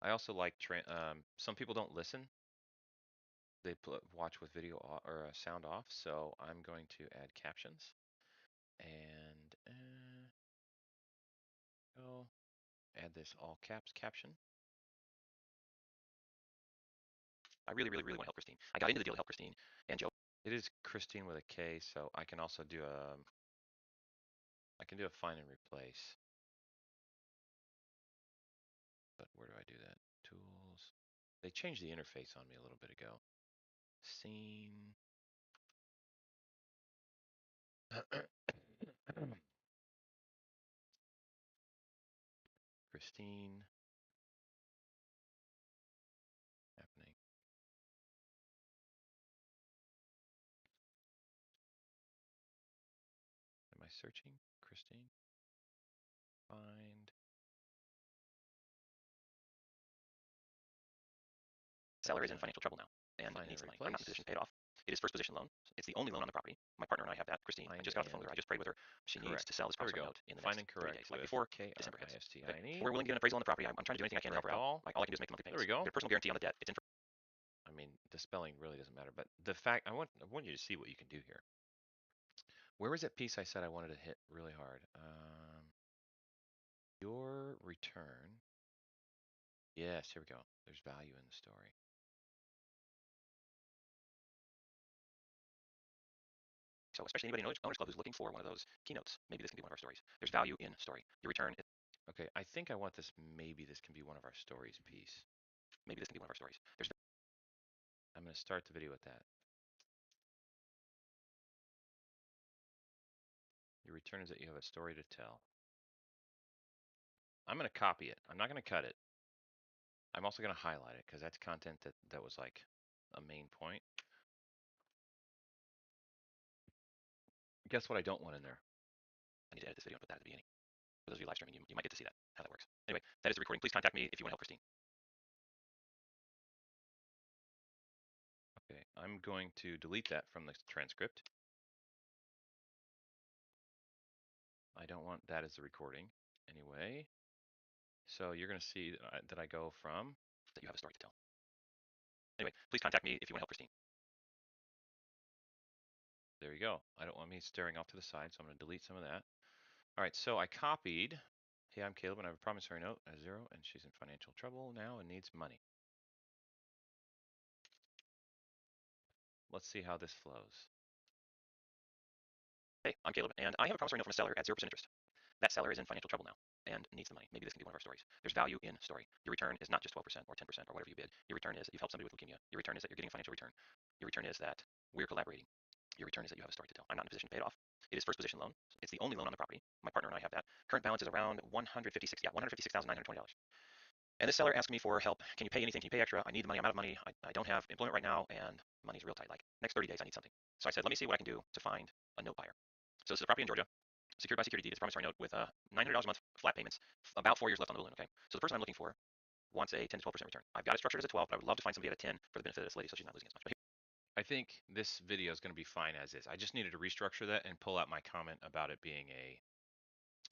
I also like some people don't listen. They watch with video or sound off. So I'm going to add captions and go add this all caps caption. I really want to help Christine. I got into the deal to help Christine and Joe. It is Christine with a K, so I can also do a find and replace. But where do I do that? Tools. They changed the interface on me a little bit ago. Scene. Christine. Happening. Am I searching? Christine? Find. Seller is in financial trouble now and Find needs and the money. I'm not in a replace. position to pay it off. It is first position loan. It's the only loan on the property. My partner and I have that. Christine, I Find just got off the phone with her. I and just prayed with her. She needs correct. to sell this There we promissory go. note in the Find next and 30 correct days, like with before December hits. Okay. KISTINE. We're willing to get an appraisal on the property. I'm trying to do anything I can to help her out. Like all I can do is make the monthly There payments. we go. Get a personal guarantee on the debt. It's in. I mean, the spelling really doesn't matter, but the fact I want you to see what you can do here. Where was that piece I said I wanted to hit really hard? Your return. Yes, here we go. There's value in the story. So especially anybody in Owners Club who's looking for one of those keynotes, maybe this can be one of our stories. There's value in story. Your return. Okay, I think I want this. Maybe this can be one of our stories piece. Maybe this can be one of our stories. I'm going to start the video with that. Your return is that you have a story to tell. I'm going to copy it. I'm not going to cut it. I'm also going to highlight it because that's content that was like a main point. Guess what I don't want in there? I need to edit this video and put that at the beginning. For those of you live streaming, you might get to see that, how that works. Anyway, that is the recording. Please contact me if you want to help Christine. Okay, I'm going to delete that from the transcript. I don't want that as the recording anyway. So you're going to see that I go from that you have a story to tell. Anyway, please contact me if you want to help Christine. There you go. I don't want me staring off to the side, so I'm going to delete some of that. All right, so I copied. Hey, I'm Caleb, and I have a promissory note at 0, and she's in financial trouble now and needs money. Let's see how this flows. Hey, I'm Caleb, and I have a promissory note from a seller at 0% interest. That seller is in financial trouble now and needs the money. Maybe this can be one of our stories. There's value in story. Your return is not just 12% or 10% or whatever you bid. Your return is that you've helped somebody with leukemia. Your return is that you're getting a financial return. Your return is that we're collaborating. Your return is that you have a story to tell. I'm not in a position to pay it off. It is first position loan. It's the only loan on the property. My partner and I have that. Current balance is around $156,920. And this seller asked me for help. Can you pay anything? Can you pay extra? I need the money. I'm out of money. I don't have employment right now, and money's real tight. Like next 30 days, I need something. So I said, let me see what I can do to find a note buyer. So this is a property in Georgia, secured by security deed. It's a promissory note with $900 a month flat payments, about 4 years left on the balloon. Okay. So the person I'm looking for wants a 10 to 12% return. I've got it structured as a 12, but I would love to find somebody at a 10 for the benefit of this lady, so she's not losing as much. I think this video is going to be fine as is. I just needed to restructure that and pull out my comment about it being a,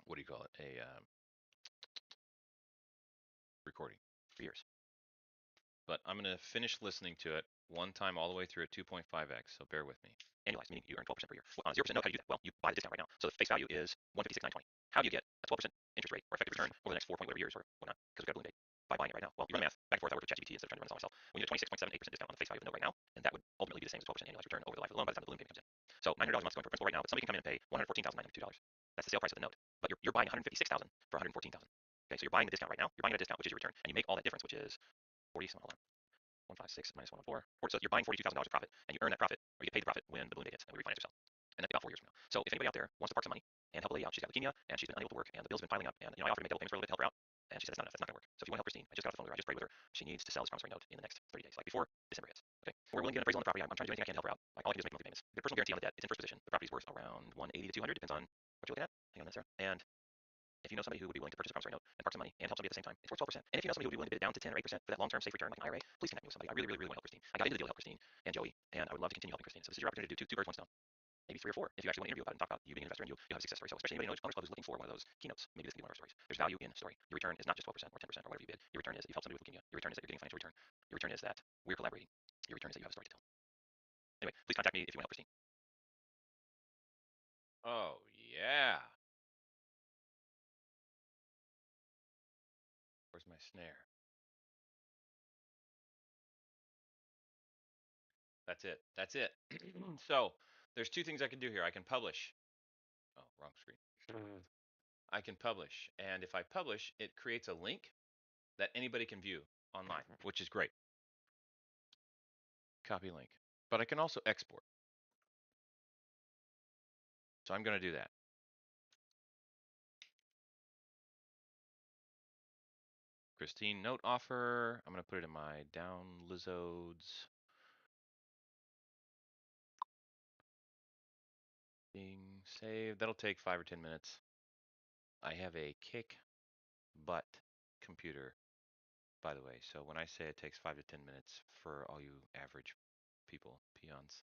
what do you call it? A recording. For years. But I'm going to finish listening to it one time all the way through at 2.5x, so bear with me. Annualized, meaning you earn 12% per year. On a 0% note, how do you do that? Well, you buy the discount right now. So the face value is $156,920. How do you get a 12% interest rate or effective return over the next 4 whatever years or whatnot? Because we've got a balloon date. By buying it right now. Well, you run the math back and forth. I worked with ChatGPT instead of trying to run this all myself. When you get 26.78% discount on the face value of the note right now, and that would ultimately be the same as 12% annualized return over the life of the loan by the time the balloon payment comes in. So $900 a month is going for principal right now, but somebody can come in and pay $114,902. That's the sale price of the note. But you're buying $156,000 for $114,000. Okay, so you're buying the discount right now. You're buying at a discount, which is your return, and you make all that difference, which is 40. Hold on. 156 minus 114. So you're buying $42,000 of profit, and you earn that profit, or you get paid the profit when the balloon date hits, and we refinance yourself. And that's about 4 years from now. So if anybody out there wants to park some money and help a lady out, she's got leukemia and she's been unable to work, and the bills have been piling up, and I offered to make double payments for a little bit to help her out, and she said that's not enough. That's not going to work. So if you want to help Christine, I just got off the phone with her. I just prayed with her. She needs to sell this promissory note in the next 30 days, like before December hits. Okay, we're willing to get an appraisal on the property. I'm trying to do anything I can to help her out. Like all I can do is make monthly payments. Get a personal guarantee on the debt. It's in first position. The property's worth around 180 to 200, depends on what you're looking at. Hang on, Sarah. And if you know somebody who would be willing to purchase a promissory note and park some money and help somebody at the same time, it's worth 12%. And if you know somebody who would be willing to bid it down to 10 or 8% for that long-term safe return, like an IRA, please connect me with somebody. I really want to help Christine. I got into the deal to help Christine and Joey, and I would love to continue helping Christine. So this is your opportunity to do two birds, one stone. maybe 3 or 4 if you actually want to interview about it and talk about you being an investor and you have a success story. So especially anybody in Owners Club who's looking for one of those keynotes, maybe this can be one of our stories. There's value in story. Your return is not just 12% or 10% or whatever you bid. Your return is that you've helped somebody with leukemia. Your return is that you're getting financial return. Your return is that we're collaborating. Your return is that you have a story to tell. Anyway, please contact me if you want help, Christine. Oh, yeah. Where's my snare? That's it. That's it. So there's two things I can do here. I can publish. Oh, wrong screen. I can publish. And if I publish, it creates a link that anybody can view online, which is great. Copy link. But I can also export. So I'm going to do that. Christine note offer. I'm going to put it in my down Lizzodes. Being saved. That'll take 5 or 10 minutes. I have a kick butt computer, by the way. So when I say it takes 5 to 10 minutes for all you average people, peons,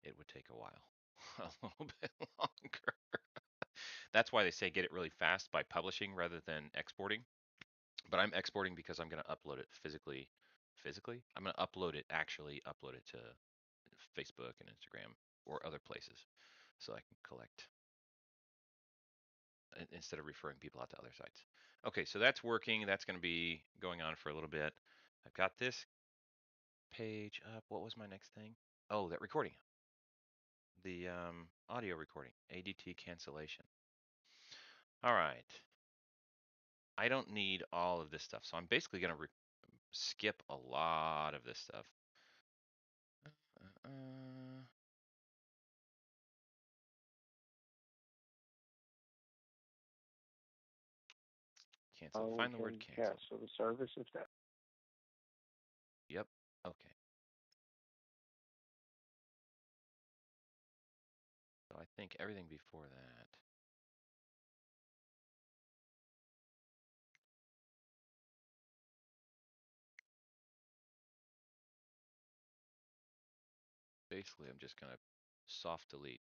it would take a while, a little bit longer. That's why they say get it really fast by publishing rather than exporting. But I'm exporting because I'm going to upload it physically. I'm going to actually upload it to Facebook and Instagram or other places so I can collect instead of referring people out to other sites. Okay, so that's working. That's going to be going on for a little bit. I've got this page up. What was my next thing? Oh, that recording. The audio recording, ADT cancellation. All right. I don't need all of this stuff, so I'm basically going to skip a lot of this stuff. Cancel. Find the word cancel. Cancel the service if that. Yep. Okay. So I think everything before that. Basically, I'm just going to soft delete.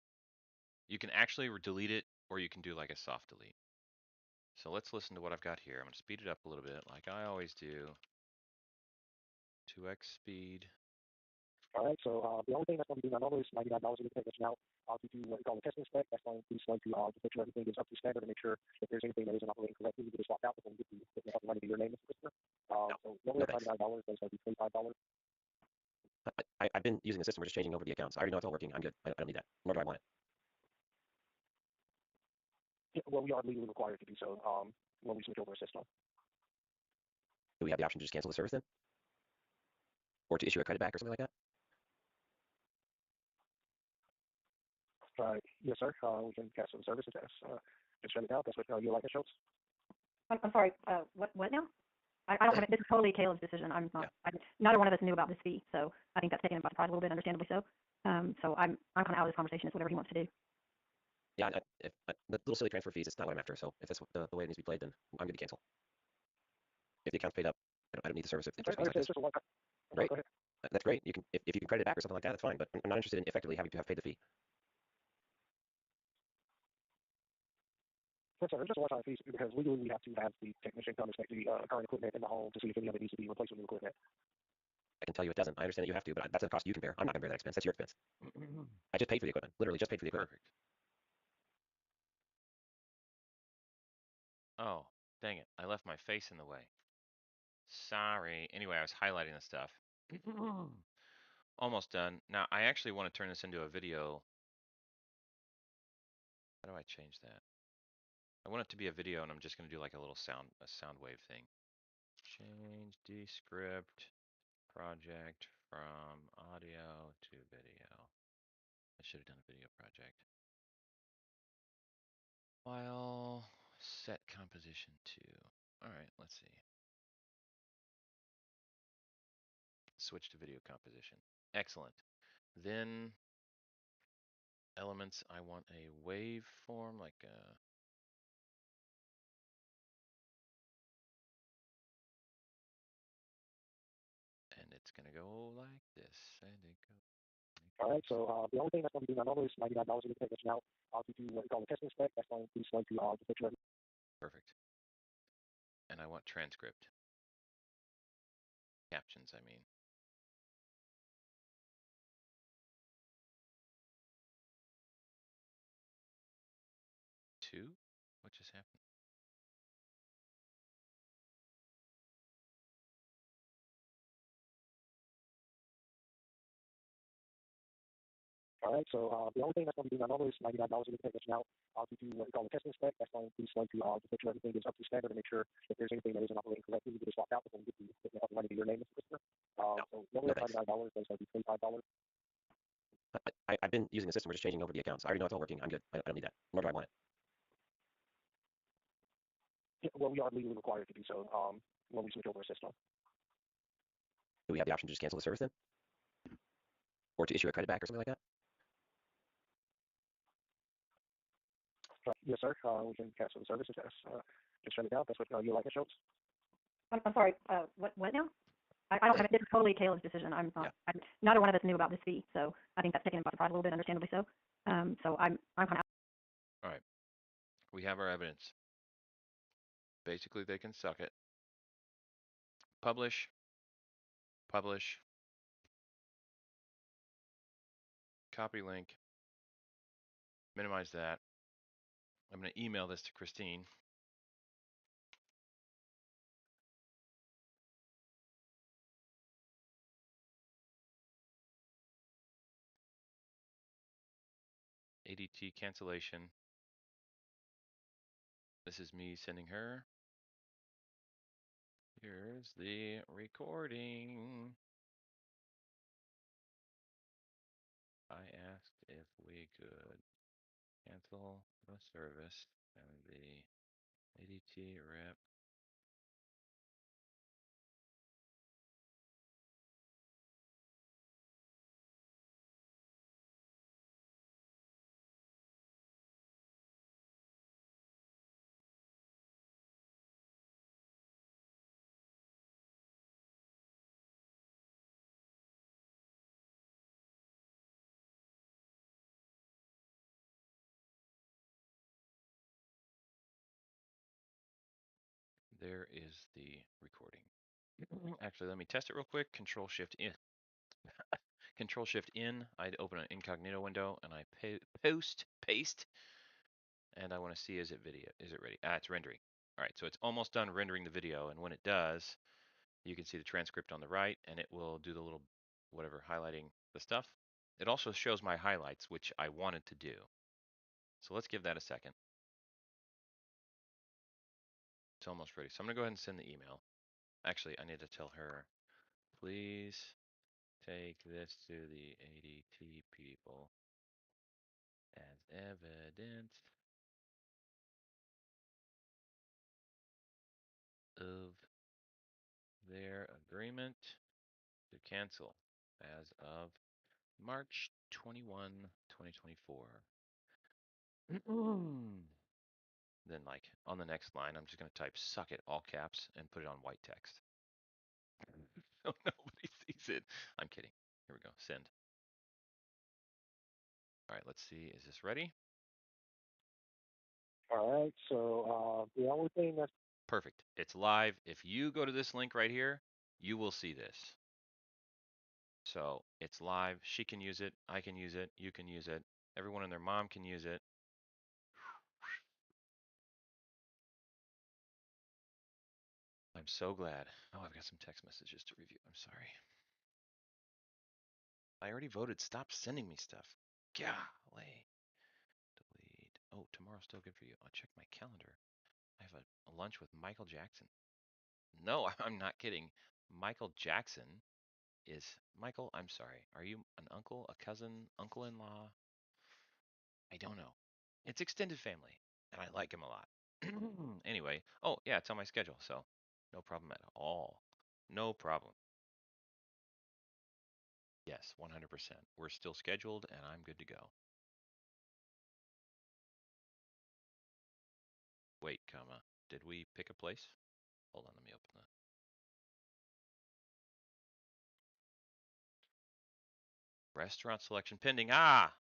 You can actually delete it, or you can do like a soft delete. So let's listen to what I've got here. I'm going to speed it up a little bit, like I always do. 2x speed. All right, so the only thing that's going to be doing normally is $99 a week technician out to do what we call a testing spec. That's going to be just make sure everything is up to standard and make sure if there's anything that isn't operating correctly, we get it swapped out before we get the up and running to your name, Mr. Christopher. So normally it's $99, but it's going to be $25. I've been using the system. We're just changing over the accounts. I already know it's all working. I'm good. I don't need that. Nor do I want it. Yeah, well, we are legally required to do so when we switch over a system. Do we have the option to just cancel the service then? Or to issue a credit back or something like that? Yes, sir. We can cancel the service if that's just shut it down. That's what you like, Schultz. I'm sorry, what now? I don't have it. This is totally Caleb's decision. I'm not, neither one of us knew about this fee, so I think that's taken him by surprise a little bit, understandably so. So I'm kind of out of this conversation. It's whatever he wants to do. Yeah, the little silly transfer fees, it's not what I'm after. So if that's the way it needs to be played, then I'm good to cancel. If the account's paid up, I don't need the service. If just like this. Great. That's great. You can if you can credit it back or something like that, that's fine. But I'm not interested in effectively having to have paid the fee. Yes, sir. It's just a one-time fee because legally we have to have the technician come inspect the current equipment in the home to see if any of it needs to be replaced with new equipment. I can tell you it doesn't. I understand that you have to, but that's a cost you can bear. I'm not going to bear that expense. That's your expense. I just paid for the equipment. Literally just paid for the equipment. Perfect. Oh, dang it. I left my face in the way. Sorry. Anyway, I was highlighting the stuff. Almost done. Now, I actually want to turn this into a video. How do I change that? I want it to be a video, and I'm just going to do like a sound wave thing. Change descript project from audio to video. I should have done a video project. File, set composition to. All right, let's see. Switch to video composition. Excellent. Then elements, I want a waveform, like a. And it's gonna go like this, and it goes like All right, so the only thing that's going to be done over is $99 in the package now to do what we call a testing spec. That's going to be going to just make sure. Perfect. And I want transcript. Captions, I mean. Two? What just happened? All right, so the only thing that's going to be done over is $99 in the package now to do what we call a testing spec. That's going to be going to just make sure everything is up to standard and make sure if there's anything that isn't operating correctly, we can just swap out before we get the up and running to your name, Mr. Christopher. So normally it's $99, but it's going to be $25. I've been using the system. We're just changing over the accounts. I already know it's all working. I'm good. I don't need that. Nor do I want it. Yeah, well, we are legally required to do so when we switch over a system. Do we have the option to just cancel the service then? Or to issue a credit back or something like that? Yes, sir. We can cancel the service. Just shut it down. That's what you like, Ms. Schultz. I'm sorry, what now? I don't have it. This is totally Caleb's decision. Neither one of us knew about this fee, so I think that's taken him by surprise a little bit, understandably so. So I'm kind of All right. We have our evidence. Basically, they can suck it. Publish. Publish. Copy link. Minimize that. I'm going to email this to Christine. ADT cancellation. This is me sending her. Here's the recording. I asked if we could cancel the service and the ADT rep. There is the recording. Actually, let me test it real quick. Control Shift in. Control Shift in. I'd open an incognito window and I paste, and I want to see is it ready? It's rendering. All right, so it's almost done rendering the video, and when it does, you can see the transcript on the right, and it will do the little whatever highlighting the stuff. It also shows my highlights, which I wanted to do. So let's give that a second. It's almost ready. So I'm gonna go ahead and send the email. Actually, I need to tell her, please take this to the ADT people as evidence of their agreement to cancel as of March 21, 2024. Then like on the next line, I'm just going to type suck it all caps and put it on white text. So nobody sees it. I'm kidding. Here we go. Send. All right, let's see. Is this ready? All right, so the only thing that's Perfect. It's live. If you go to this link right here, you will see this. So it's live. She can use it. I can use it. You can use it. Everyone and their mom can use it. I'm so glad. Oh, I've got some text messages to review. I'm sorry. I already voted. Stop sending me stuff. Golly. Delete. Oh, tomorrow's still good for you. I'll check my calendar. I have a lunch with Michael Jackson. No, I'm not kidding. Michael Jackson is Michael. I'm sorry. Are you an uncle, a cousin, uncle-in-law? I don't know. It's extended family, and I like him a lot. Anyway, oh yeah, it's on my schedule, so no problem at all. No problem. Yes, 100%. We're still scheduled, and I'm good to go. Wait, comma. Did we pick a place? Hold on, let me open the. Restaurant selection pending. Ah!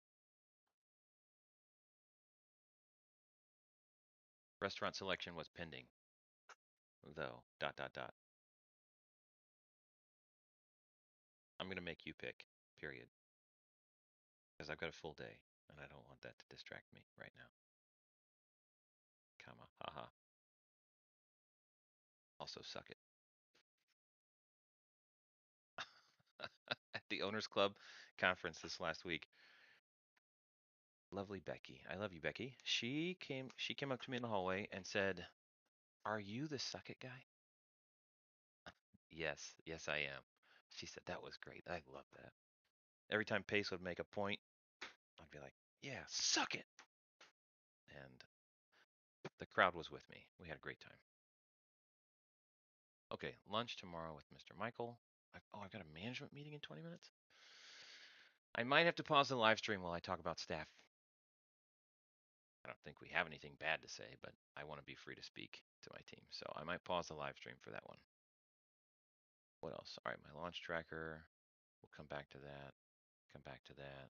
Restaurant selection was pending. Though, dot, dot, dot. I'm going to make you pick, period. Because I've got a full day, and I don't want that to distract me right now. Comma, haha. Also, suck it. At the Owners Club conference this last week, lovely Becky, I love you, Becky. She came up to me in the hallway and said, "Are you the suck it guy?" Yes, yes, I am. She said that was great. I love that. Every time Pace would make a point, I'd be like, "Yeah, suck it," and the crowd was with me. We had a great time. Okay, lunch tomorrow with Mr. Michael. I've got a management meeting in 20 minutes. I might have to pause the live stream while I talk about staff. I don't think we have anything bad to say, but I want to be free to speak to my team. So I might pause the live stream for that one. What else? All right, my launch tracker. We'll come back to that. Come back to that.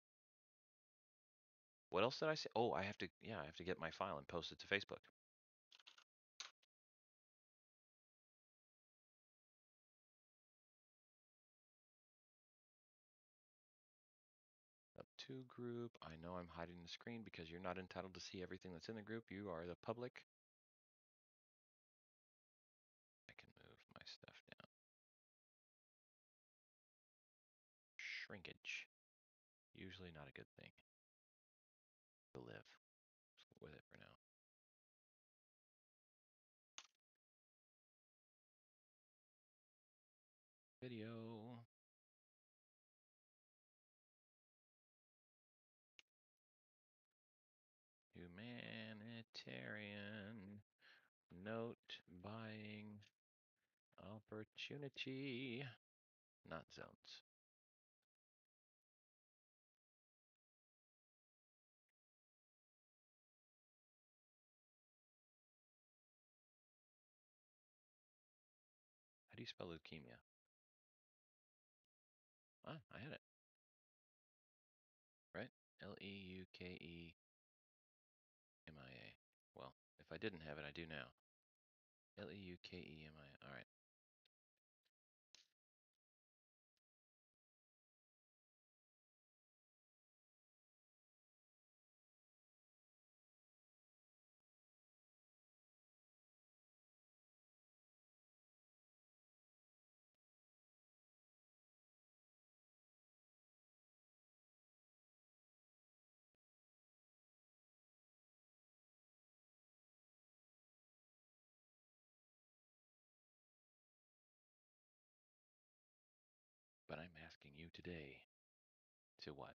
What else did I say? Oh, I have to get my file and post it to Facebook. Up to group. I know I'm hiding the screen because you're not entitled to see everything that's in the group. You are the public. I can move my stuff down. Shrinkage. Usually not a good thing to live with it for now. Video. Humanitarian note buying opportunity, not zones. How do you spell leukemia? Ah, I had it. Right? Leukemia. Well, if I didn't have it, I do now. Leukemia. All right. But I'm asking you today to what?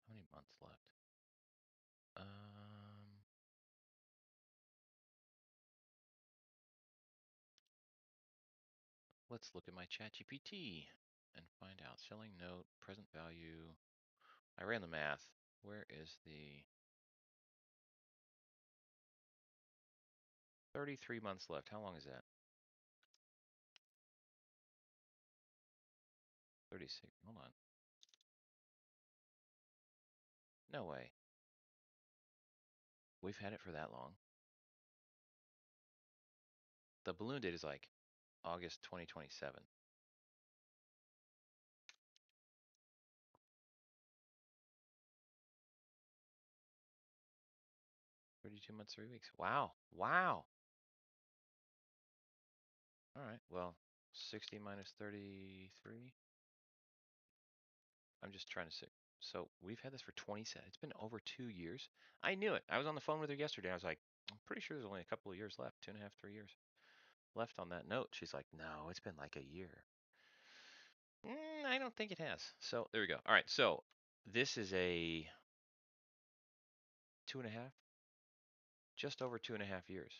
How many months left? Let's look at my ChatGPT and find out. Selling note, present value. I ran the math. Where is the 33 months left? How long is that? 36. Hold on. No way. We've had it for that long. The balloon date is like August 2027. 32 months, 3 weeks. Wow. Wow. All right. Well, 60 minus 33. I'm just trying to see. So we've had this for 27. It's been over 2 years. I knew it. I was on the phone with her yesterday. I was like, I'm pretty sure there's only a couple of years left, 2.5, 3 years. left on that note. She's like, no, it's been like a year. I don't think it has. So there we go. All right. So this is a 2.5, just over 2.5 years.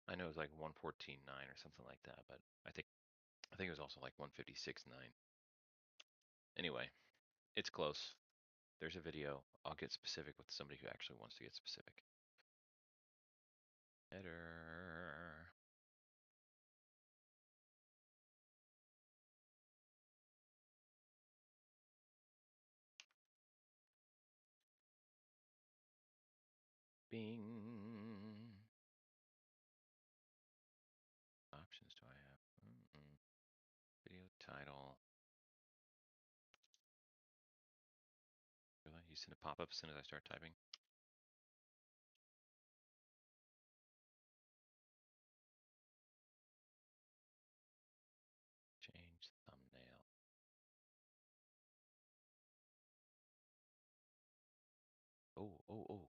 I know it was like 114.9 or something like that, but I think it was also like 156.9. Anyway, it's close. There's a video. I'll get specific with somebody who actually wants to get specific. Header. Bing. Options do I have? Video title. You send a pop-up as soon as I start typing. Change thumbnail. Oh.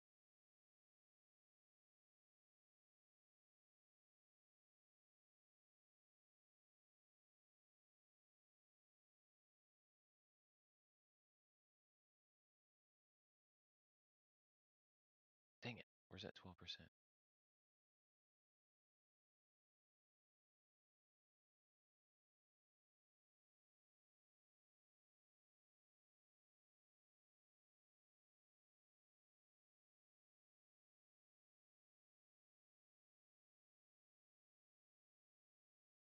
Dang it. Where's that 12%?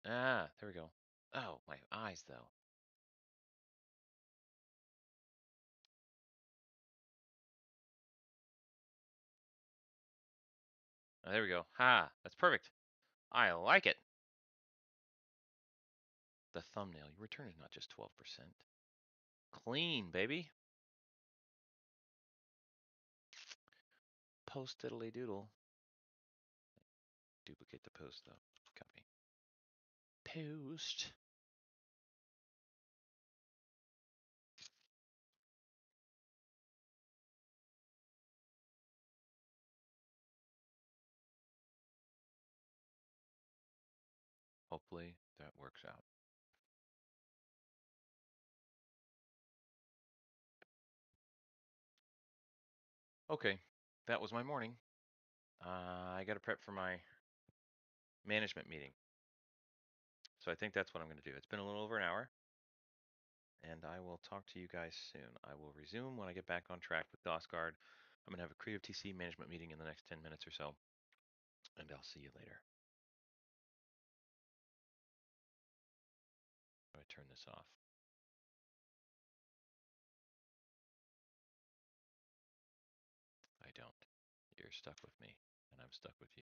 Ah, there we go. Oh, my eyes though. Oh, there we go. Ha, that's perfect. I like it. The thumbnail. Your return is not just 12%. Clean, baby. Post diddly doodle. Duplicate the post though. Copy. Post. Hopefully that works out. Okay, that was my morning. I got to prep for my management meeting. So I think that's what I'm going to do. It's been a little over an hour, and I will talk to you guys soon. I will resume when I get back on track with DOSGuard. I'm going to have a Creative TC management meeting in the next 10 minutes or so, and I'll see you later. I'm going to turn this off. I don't. You're stuck with me, and I'm stuck with you.